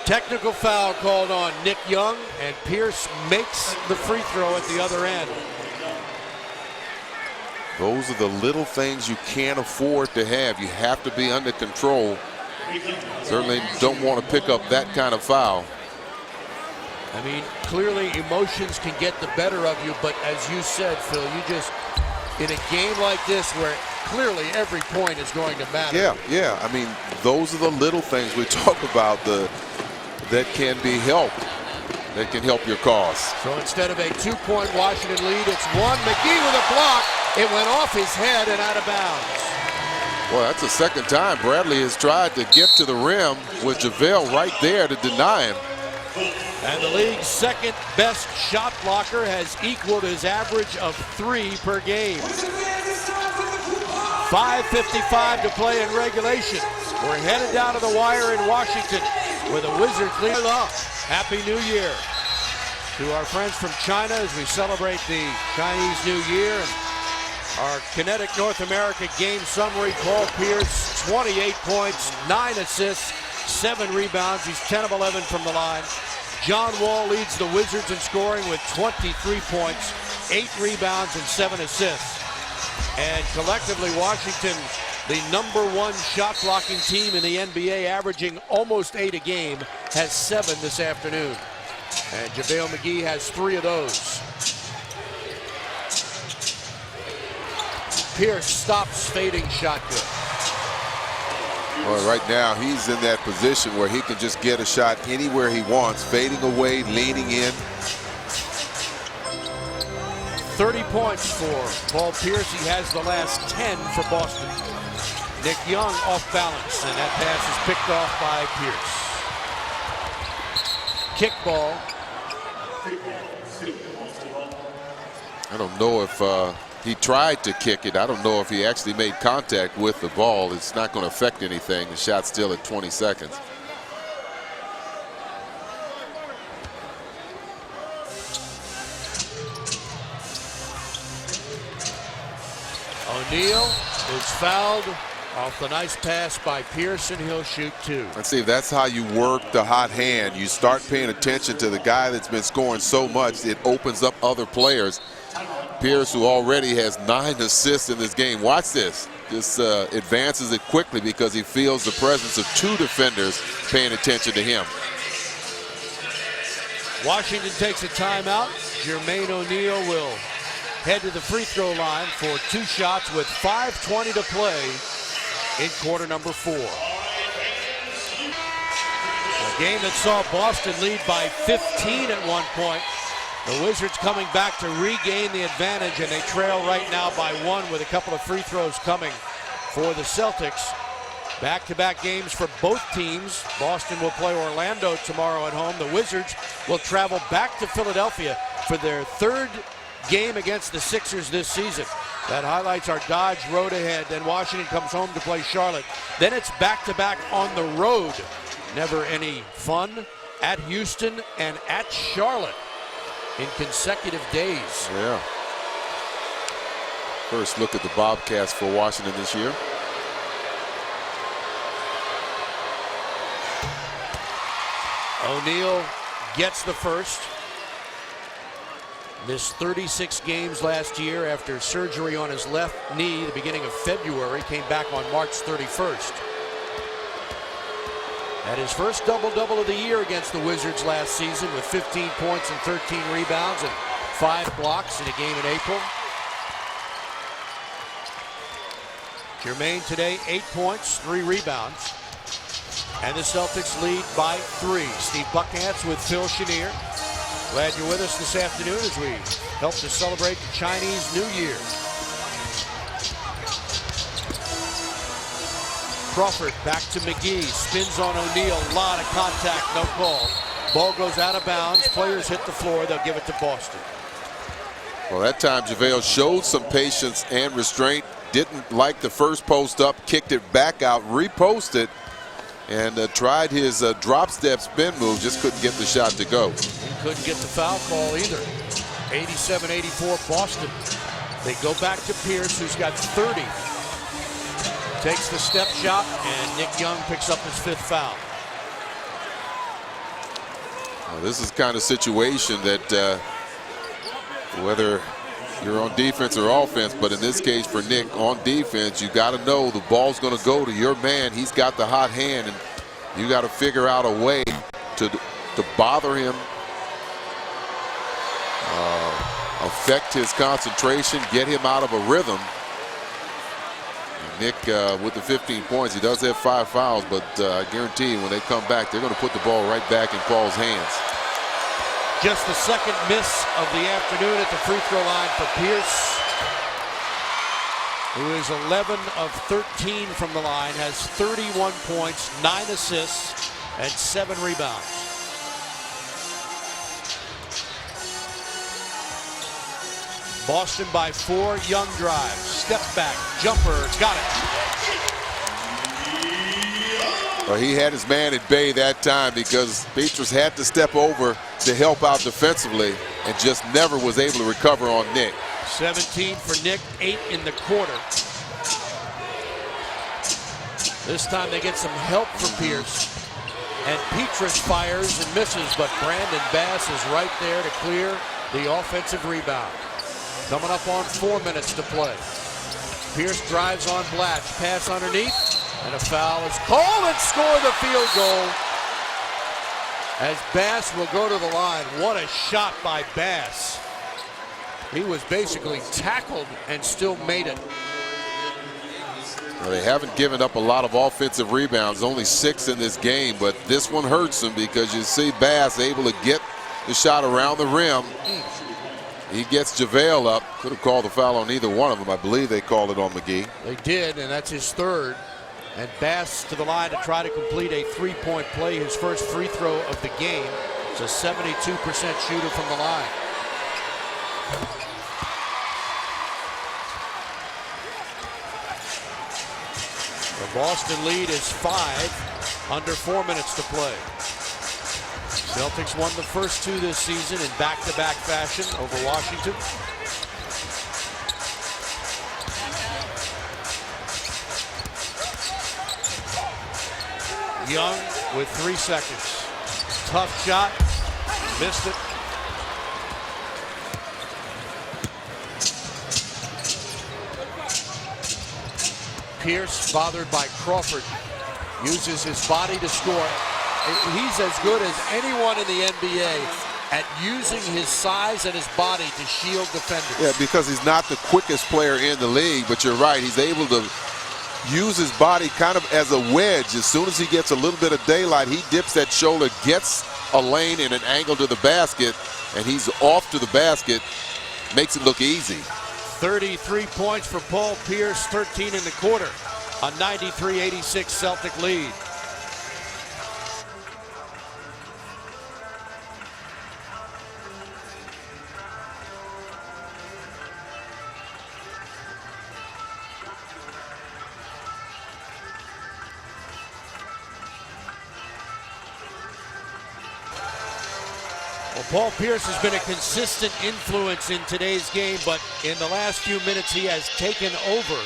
Technical foul called on Nick Young, and Pierce makes the free throw at the other end. Those are the little things you can't afford to have. You have to be under control. Certainly don't want to pick up that kind of foul. I mean, clearly emotions can get the better of you, but as you said, Phil, you just, in a game like this where clearly every point is going to matter. Yeah. I mean, those are the little things we talk about that can be helped, that can help your cause. So instead of a 2-point Washington lead, it's one. McGee with a block. It went off his head and out of bounds. Well, that's the second time Bradley has tried to get to the rim with JaVale right there to deny him. And the league's second best shot blocker has equaled his average of 3 per game. 5:55 to play in regulation. We're headed down to the wire in Washington with a Wizards lead up. Happy New Year to our friends from China as we celebrate the Chinese New Year. And our Kinetic North America game summary: Paul Pierce, 28 points, 9 assists, 7 rebounds. He's 10 of 11 from the line. John Wall leads the Wizards in scoring with 23 points, 8 rebounds, and 7 assists. And collectively, Washington, the #1 shot blocking team in the NBA, averaging almost 8 a game, has 7 this afternoon. And JaVale McGee has 3 of those. Pierce stops fading shot good. Well, right now he's in that position where he can just get a shot anywhere he wants, fading away, leaning in. 30 points for Paul Pierce. He has the last 10 for Boston. Nick Young off balance, and that pass is picked off by Pierce. Kickball. I don't know if he tried to kick it. I don't know if he actually made contact with the ball. It's not going to affect anything. The shot's still at 20 seconds. O'Neal is fouled off the nice pass by Pierce, and he'll shoot 2. Let's see if that's how you work the hot hand. You start paying attention to the guy that's been scoring so much, it opens up other players. Pierce, who already has 9 assists in this game. Watch this. Just advances it quickly because he feels the presence of 2 defenders paying attention to him. Washington takes a timeout. Jermaine O'Neal will head to the free throw line for 2 shots with 5:20 to play in quarter number 4. A game that saw Boston lead by 15 at one point. The Wizards coming back to regain the advantage, and they trail right now by 1 with a couple of free throws coming for the Celtics. Back-to-back games for both teams. Boston will play Orlando tomorrow at home. The Wizards will travel back to Philadelphia for their 3rd game against the Sixers this season. That highlights our Dodge road ahead. Then Washington comes home to play Charlotte. Then it's back-to-back on the road. Never any fun. At Houston and at Charlotte in consecutive days. Yeah. First look at the Bobcats for Washington this year. O'Neal gets the first. Missed 36 games last year after surgery on his left knee the beginning of February. Came back on March 31st. At his first double-double of the year against the Wizards last season with 15 points and 13 rebounds and 5 blocks in a game in April. Jermaine today, 8 points, 3 rebounds. And the Celtics lead by 3. Steve Buckhands with Phil Chenier. Glad you're with us this afternoon as we help to celebrate the Chinese New Year. Crawford back to McGee, spins on O'Neal, a lot of contact, no call. Ball goes out of bounds, players hit the floor, they'll give it to Boston. Well, that time JaVale showed some patience and restraint. Didn't like the first post up, kicked it back out, reposted, and tried his drop step spin move, just couldn't get the shot to go. He couldn't get the foul call either. 87-84 Boston. They go back to Pierce, who's got 30. Takes the step shot, and Nick Young picks up his 5th foul. Well, this is kind of situation that whether you're on defense or offense, but in this case for Nick, on defense, you got to know the ball's going to go to your man. He's got the hot hand, and you got to figure out a way to bother him, affect his concentration, get him out of a rhythm. Nick with the 15 points, he does have 5 fouls, but I guarantee you when they come back, they're going to put the ball right back in Paul's hands. Just the second miss of the afternoon at the free throw line for Pierce, who is 11 of 13 from the line, has 31 points, 9 assists, and 7 rebounds. Boston by 4, Young drives, step back, jumper, got it. Well, he had his man at bay that time because Petrus had to step over to help out defensively and just never was able to recover on Nick. 17 for Nick, 8 in the quarter. This time they get some help from Pierce. And Petrus fires and misses, but Brandon Bass is right there to clear the offensive rebound. Coming up on 4 minutes to play. Pierce drives on Blatch, pass underneath, and a foul is called and score the field goal. As Bass will go to the line. What a shot by Bass. He was basically tackled and still made it. Well, they haven't given up a lot of offensive rebounds, only 6 in this game, but this one hurts them because you see Bass able to get the shot around the rim. He gets JaVale up. Could have called the foul on either one of them. I believe they called it on McGee. They did, and that's his 3rd. And Bass to the line to try to complete a 3-point play, his first free throw of the game. It's a 72% shooter from the line. The Boston lead is 5, under 4 minutes to play. Celtics won the first 2 this season in back-to-back fashion over Washington. Young with 3 seconds. Tough shot, missed it. Pierce, bothered by Crawford, uses his body to score. He's as good as anyone in the NBA at using his size and his body to shield defenders. Yeah, because he's not the quickest player in the league, but you're right, he's able to use his body kind of as a wedge. As soon as he gets a little bit of daylight, he dips that shoulder, gets a lane and an angle to the basket, and he's off to the basket, makes it look easy. 33 points for Paul Pierce, 13 in the quarter. A 93-86 Celtic lead. Well, Paul Pierce has been a consistent influence in today's game, but in the last few minutes he has taken over.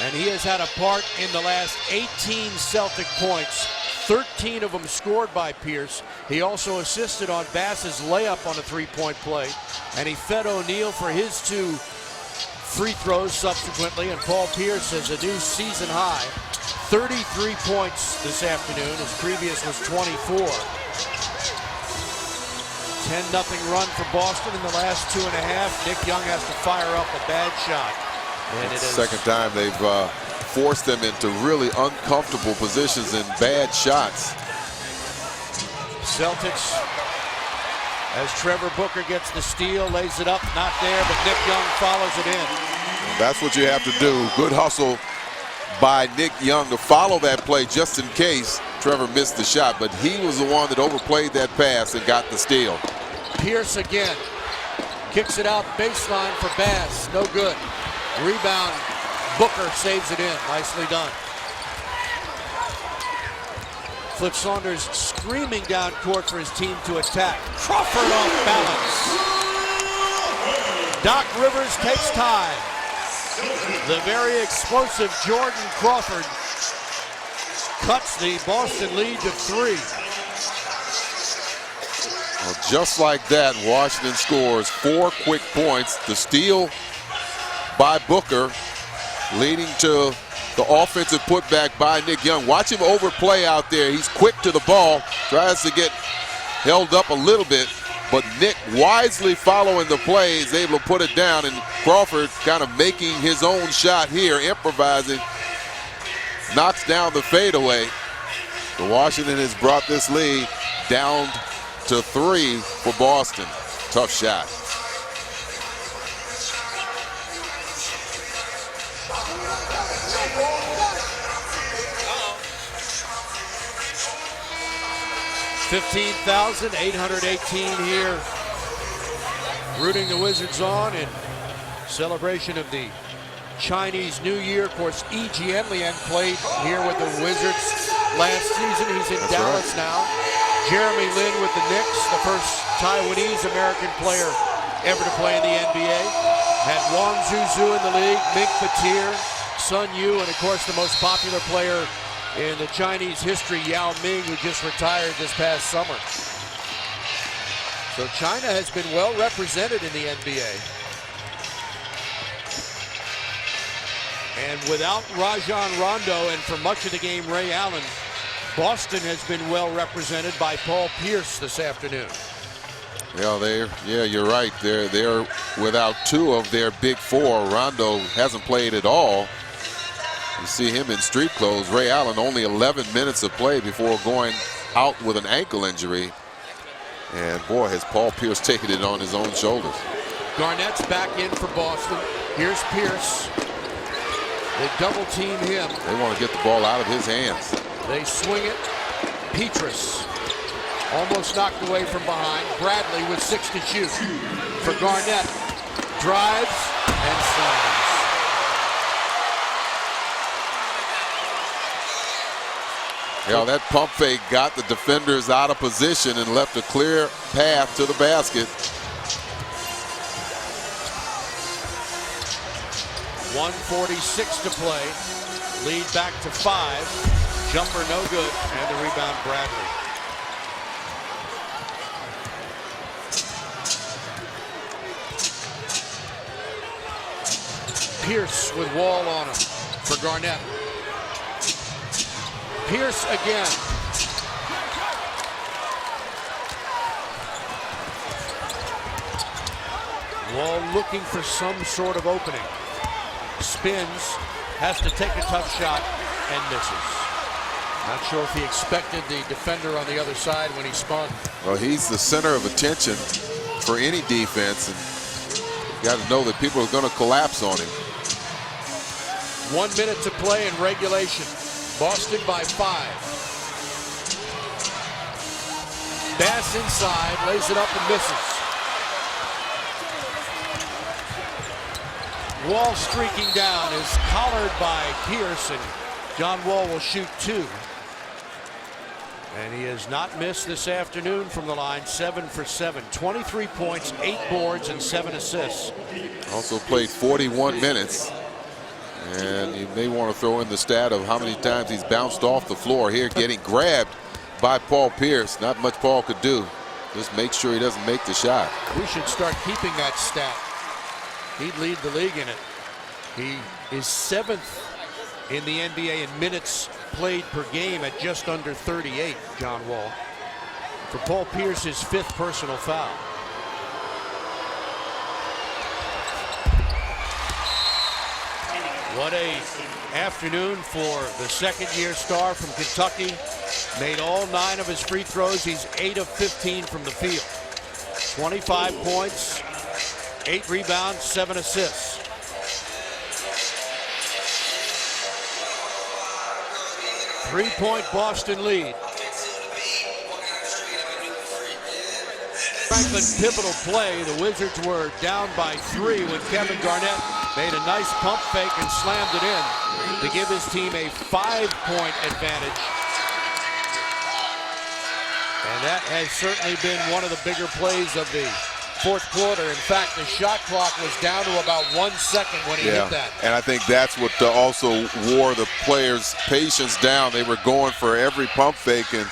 And he has had a part in the last 18 Celtic points, 13 of them scored by Pierce. He also assisted on Bass's layup on a 3-point play, and he fed O'Neal for his 2 free throws subsequently, and Paul Pierce has a new season high, 33 points this afternoon. His previous was 24. 10-0 run for Boston in the last 2.5. Nick Young has to fire up a bad shot. And it's the second time they've forced them into really uncomfortable positions and bad shots. Celtics, as Trevor Booker gets the steal, lays it up, not there, but Nick Young follows it in. That's what you have to do. Good hustle by Nick Young to follow that play just in case Trevor missed the shot, but he was the one that overplayed that pass and got the steal. Pierce again. Kicks it out baseline for Bass. No good. Rebound. Booker saves it in. Nicely done. Flip Saunders screaming down court for his team to attack. Crawford off balance. Doc Rivers takes time. The very explosive Jordan Crawford cuts the Boston lead to 3. Well, just like that, Washington scores 4 quick points. The steal by Booker, leading to the offensive putback by Nick Young. Watch him overplay out there. He's quick to the ball, tries to get held up a little bit, but Nick, wisely following the play, is able to put it down, and Crawford kind of making his own shot here, improvising, knocks down the fadeaway. So Washington has brought this lead down to 3 for Boston. Tough shot. $15,818 here, rooting the Wizards on in celebration of the Chinese New Year. Of course, E. Jianlian played here with the Wizards last season. He's in Dallas now. Jeremy Lin with the Knicks, the first Taiwanese-American player ever to play in the NBA. Had Wang Zhuzhu in the league, Mink Patir, Sun Yu, and of course the most popular player in the Chinese history, Yao Ming, who just retired this past summer. So China has been well represented in the NBA. And without Rajon Rondo and for much of the game Ray Allen, Boston has been well represented by Paul Pierce this afternoon. Yeah, you're right. They're without 2 of their big 4. Rondo hasn't played at all. You see him in street clothes. Ray Allen only 11 minutes of play before going out with an ankle injury. And boy, has Paul Pierce taken it on his own shoulders. Garnett's back in for Boston. Here's Pierce. They double team him. They want to get the ball out of his hands. They swing it. Petrus almost knocked away from behind. Bradley with 6 to shoot for Garnett. Drives and slams. Yeah, that pump fake got the defenders out of position and left a clear path to the basket. 1:46 to play. Lead back to 5. Jumper no good, and the rebound Bradley. Pierce with Wall on him for Garnett. Pierce again. Wall looking for some sort of opening. Spins, has to take a tough shot, and misses. Not sure if he expected the defender on the other side when he spun. Well, he's the center of attention for any defense, and you got to know that people are going to collapse on him. 1 minute to play in regulation. Boston by 5. Bass inside, lays it up and misses. Wall streaking down is collared by Pierce, and John Wall will shoot 2. And he has not missed this afternoon from the line. 7 for 7. 23 points, 8 boards, and 7 assists. Also played 41 minutes. And you may want to throw in the stat of how many times he's bounced off the floor here, getting grabbed by Paul Pierce. Not much Paul could do. Just make sure he doesn't make the shot. We should start keeping that stat. He'd lead the league in it. He is 7th in the NBA in minutes played per game at just under 38, John Wall. For Paul Pierce, his 5th personal foul. What a afternoon for the second-year star from Kentucky. Made all 9 of his free throws. He's 8 of 15 from the field. 25 points, 8 rebounds, 7 assists. Three-point Boston lead. Franklin's pivotal play. The Wizards were down by 3 when Kevin Garnett made a nice pump fake and slammed it in to give his team a 5-point advantage. And that has certainly been one of the bigger plays of the fourth quarter. In fact, the shot clock was down to about 1 second when he hit that. And I think that's what also wore the players' patience down. They were going for every pump fake, and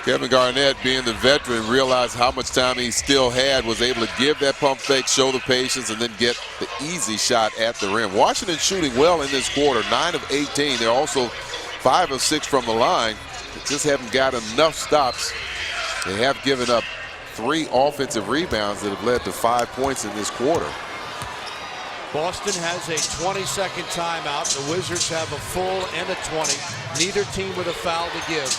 Kevin Garnett, being the veteran, realized how much time he still had, was able to give that pump fake, show the patience, and then get the easy shot at the rim. Washington shooting well in this quarter, 9 of 18. They're also 5 of 6 from the line. They just haven't got enough stops. They have given up 3 offensive rebounds that have led to 5 points in this quarter. Boston has a 20-second timeout. The Wizards have a full and a 20. Neither team with a foul to give.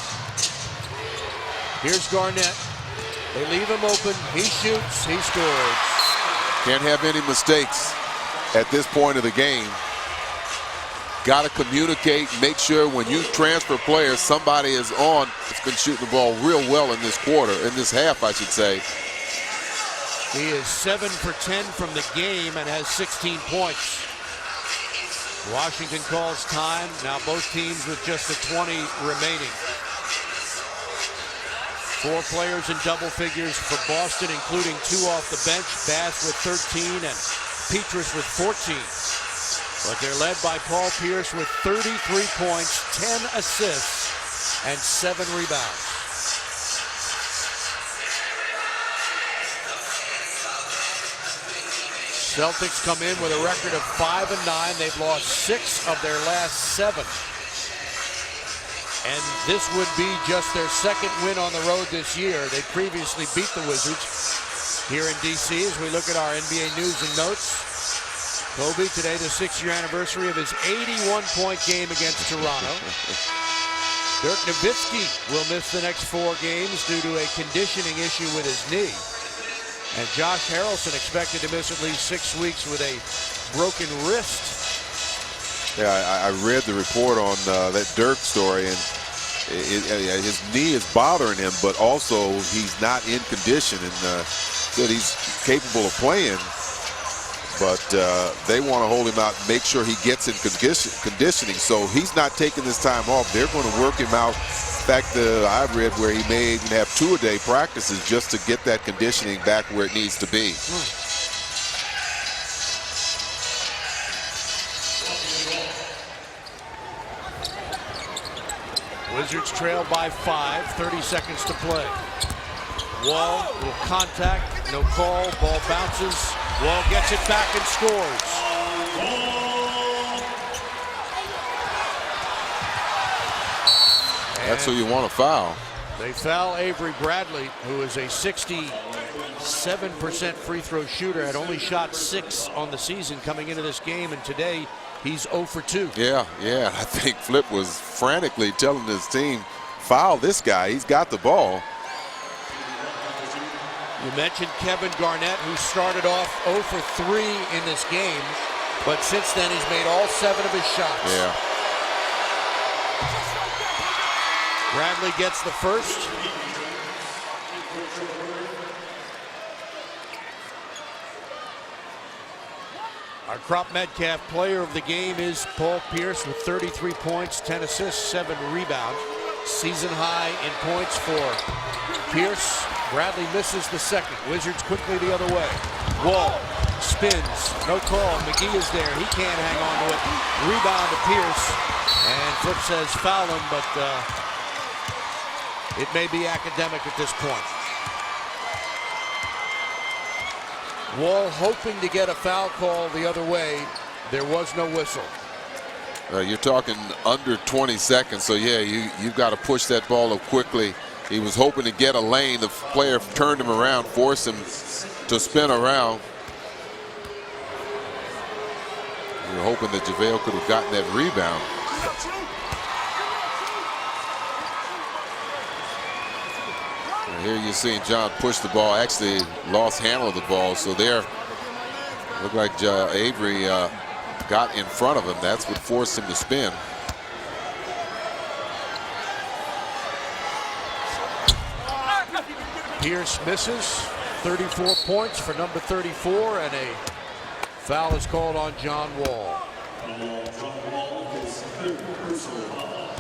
Here's Garnett. They leave him open. He shoots. He scores. Can't have any mistakes at this point of the game. Got to communicate, make sure when you transfer players, somebody is on. It's been shooting the ball real well in this quarter, in this half, I should say. He is 7 for 10 from the game and has 16 points. Washington calls time. Now both teams with just the 20 remaining. 4 players in double figures for Boston, including 2 off the bench. Bass with 13 and Petrus with 14. But they're led by Paul Pierce with 33 points, 10 assists, and 7 rebounds. Celtics come in with a record of 5-9. They've lost 6 of their last 7. And this would be just their second win on the road this year. They previously beat the Wizards here in D.C. As we look at our NBA news and notes, Kobe, today the 6-year anniversary of his 81-point game against Toronto. Dirk Nowitzki will miss the next 4 games due to a conditioning issue with his knee. And Josh Harrelson expected to miss at least 6 weeks with a broken wrist. Yeah, I read the report on that Dirk story, and his knee is bothering him, but also he's not in condition, and said he's capable of playing. But they want to hold him out, make sure he gets in conditioning. So he's not taking this time off. They're going to work him out. In fact, I've read where he may even have 2-a-day practices just to get that conditioning back where it needs to be. Wizards trail by 5, 30 seconds to play. Wall, little contact, no call, ball bounces. Wall gets it back and scores. That's who you want to foul. They foul Avery Bradley, who is a 67% free throw shooter, had only shot 6 on the season coming into this game, and today he's 0 for 2. Yeah. I think Flip was frantically telling his team, foul this guy. He's got the ball. You mentioned Kevin Garnett, who started off 0 for 3 in this game, but since then he's made all 7 of his shots. Yeah. Bradley gets the first. Our Crop Metcalf player of the game is Paul Pierce with 33 points, 10 assists, 7 rebounds. Season high in points for Pierce. Bradley misses the second. Wizards quickly the other way. Wall spins, no call. McGee is there. He can't hang on to it. Rebound to Pierce. And Flip says foul him, but it may be academic at this point. Wall hoping to get a foul call the other way. There was no whistle. You're talking under 20 seconds, so yeah, you've got to push that ball up quickly. He was hoping to get a lane. The player turned him around, forced him to spin around. You're hoping that JaVale could have gotten that rebound. And here you're seeing John push the ball, actually lost handle of the ball. So there, looked like Avery got in front of him. That's what forced him to spin. Pierce misses. 34 points for number 34, and a foul is called on John Wall.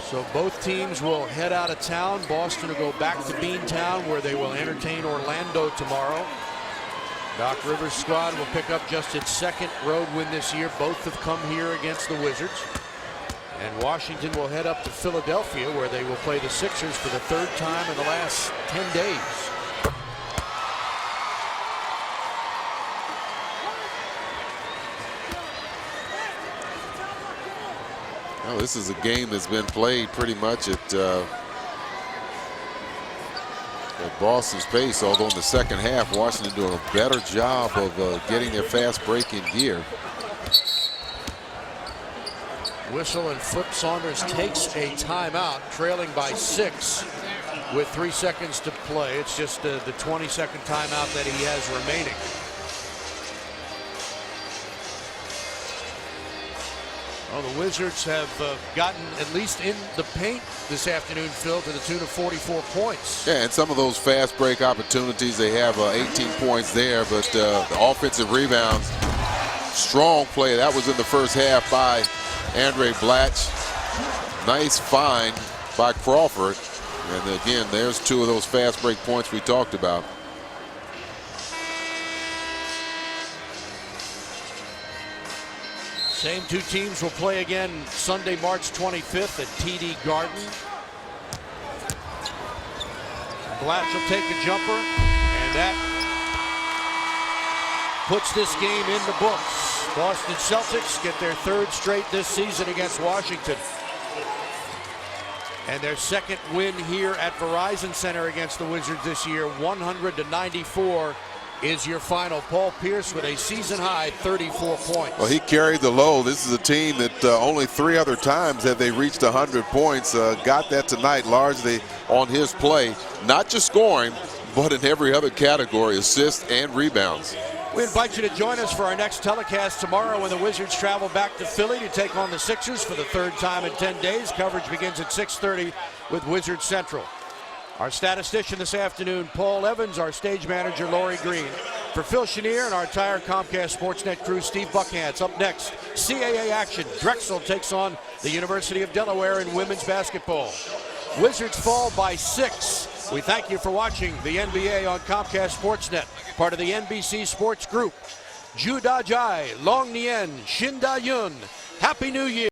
So both teams will head out of town. Boston will go back to Beantown, where they will entertain Orlando tomorrow. Doc Rivers' squad will pick up just its second road win this year. Both have come here against the Wizards. And Washington will head up to Philadelphia, where they will play the Sixers for the third time in the last 10 days. Well, this is a game that's been played pretty much at Boston's pace, although in the second half, Washington doing a better job of getting their fast break in gear. Whistle, and Flip Saunders takes a timeout, trailing by 6 with 3 seconds to play. It's just the 20-second timeout that he has remaining. Well, the Wizards have gotten at least in the paint this afternoon, Phil, to the tune of 44 points. Yeah, and some of those fast break opportunities, they have 18 points there, but the offensive rebounds, strong play. That was in the first half by Andre Blatch. Nice find by Crawford. And again, there's 2 of those fast break points we talked about. Same 2 teams will play again Sunday, March 25th at TD Garden. Blatch will take a jumper, and that puts this game in the books. Boston Celtics get their 3rd straight this season against Washington. And their 2nd win here at Verizon Center against the Wizards this year, 100-94. Is your final. Paul Pierce with a season-high 34 points. Well, he carried the load. This is a team that only 3 other times have they reached 100 points. Got that tonight largely on his play. Not just scoring, but in every other category, assists and rebounds. We invite you to join us for our next telecast tomorrow when the Wizards travel back to Philly to take on the Sixers for the 3rd time in 10 days. Coverage begins at 6:30 with Wizards Central. Our statistician this afternoon, Paul Evans. Our stage manager, Lori Green. For Phil Chenier and our entire Comcast Sportsnet crew, Steve Buckhantz. Up next, CAA action. Drexel takes on the University of Delaware in women's basketball. Wizards fall by 6. We thank you for watching the NBA on Comcast Sportsnet, part of the NBC Sports Group. Ju Da Jai, Long Nien, Shin Da Yun. Happy New Year.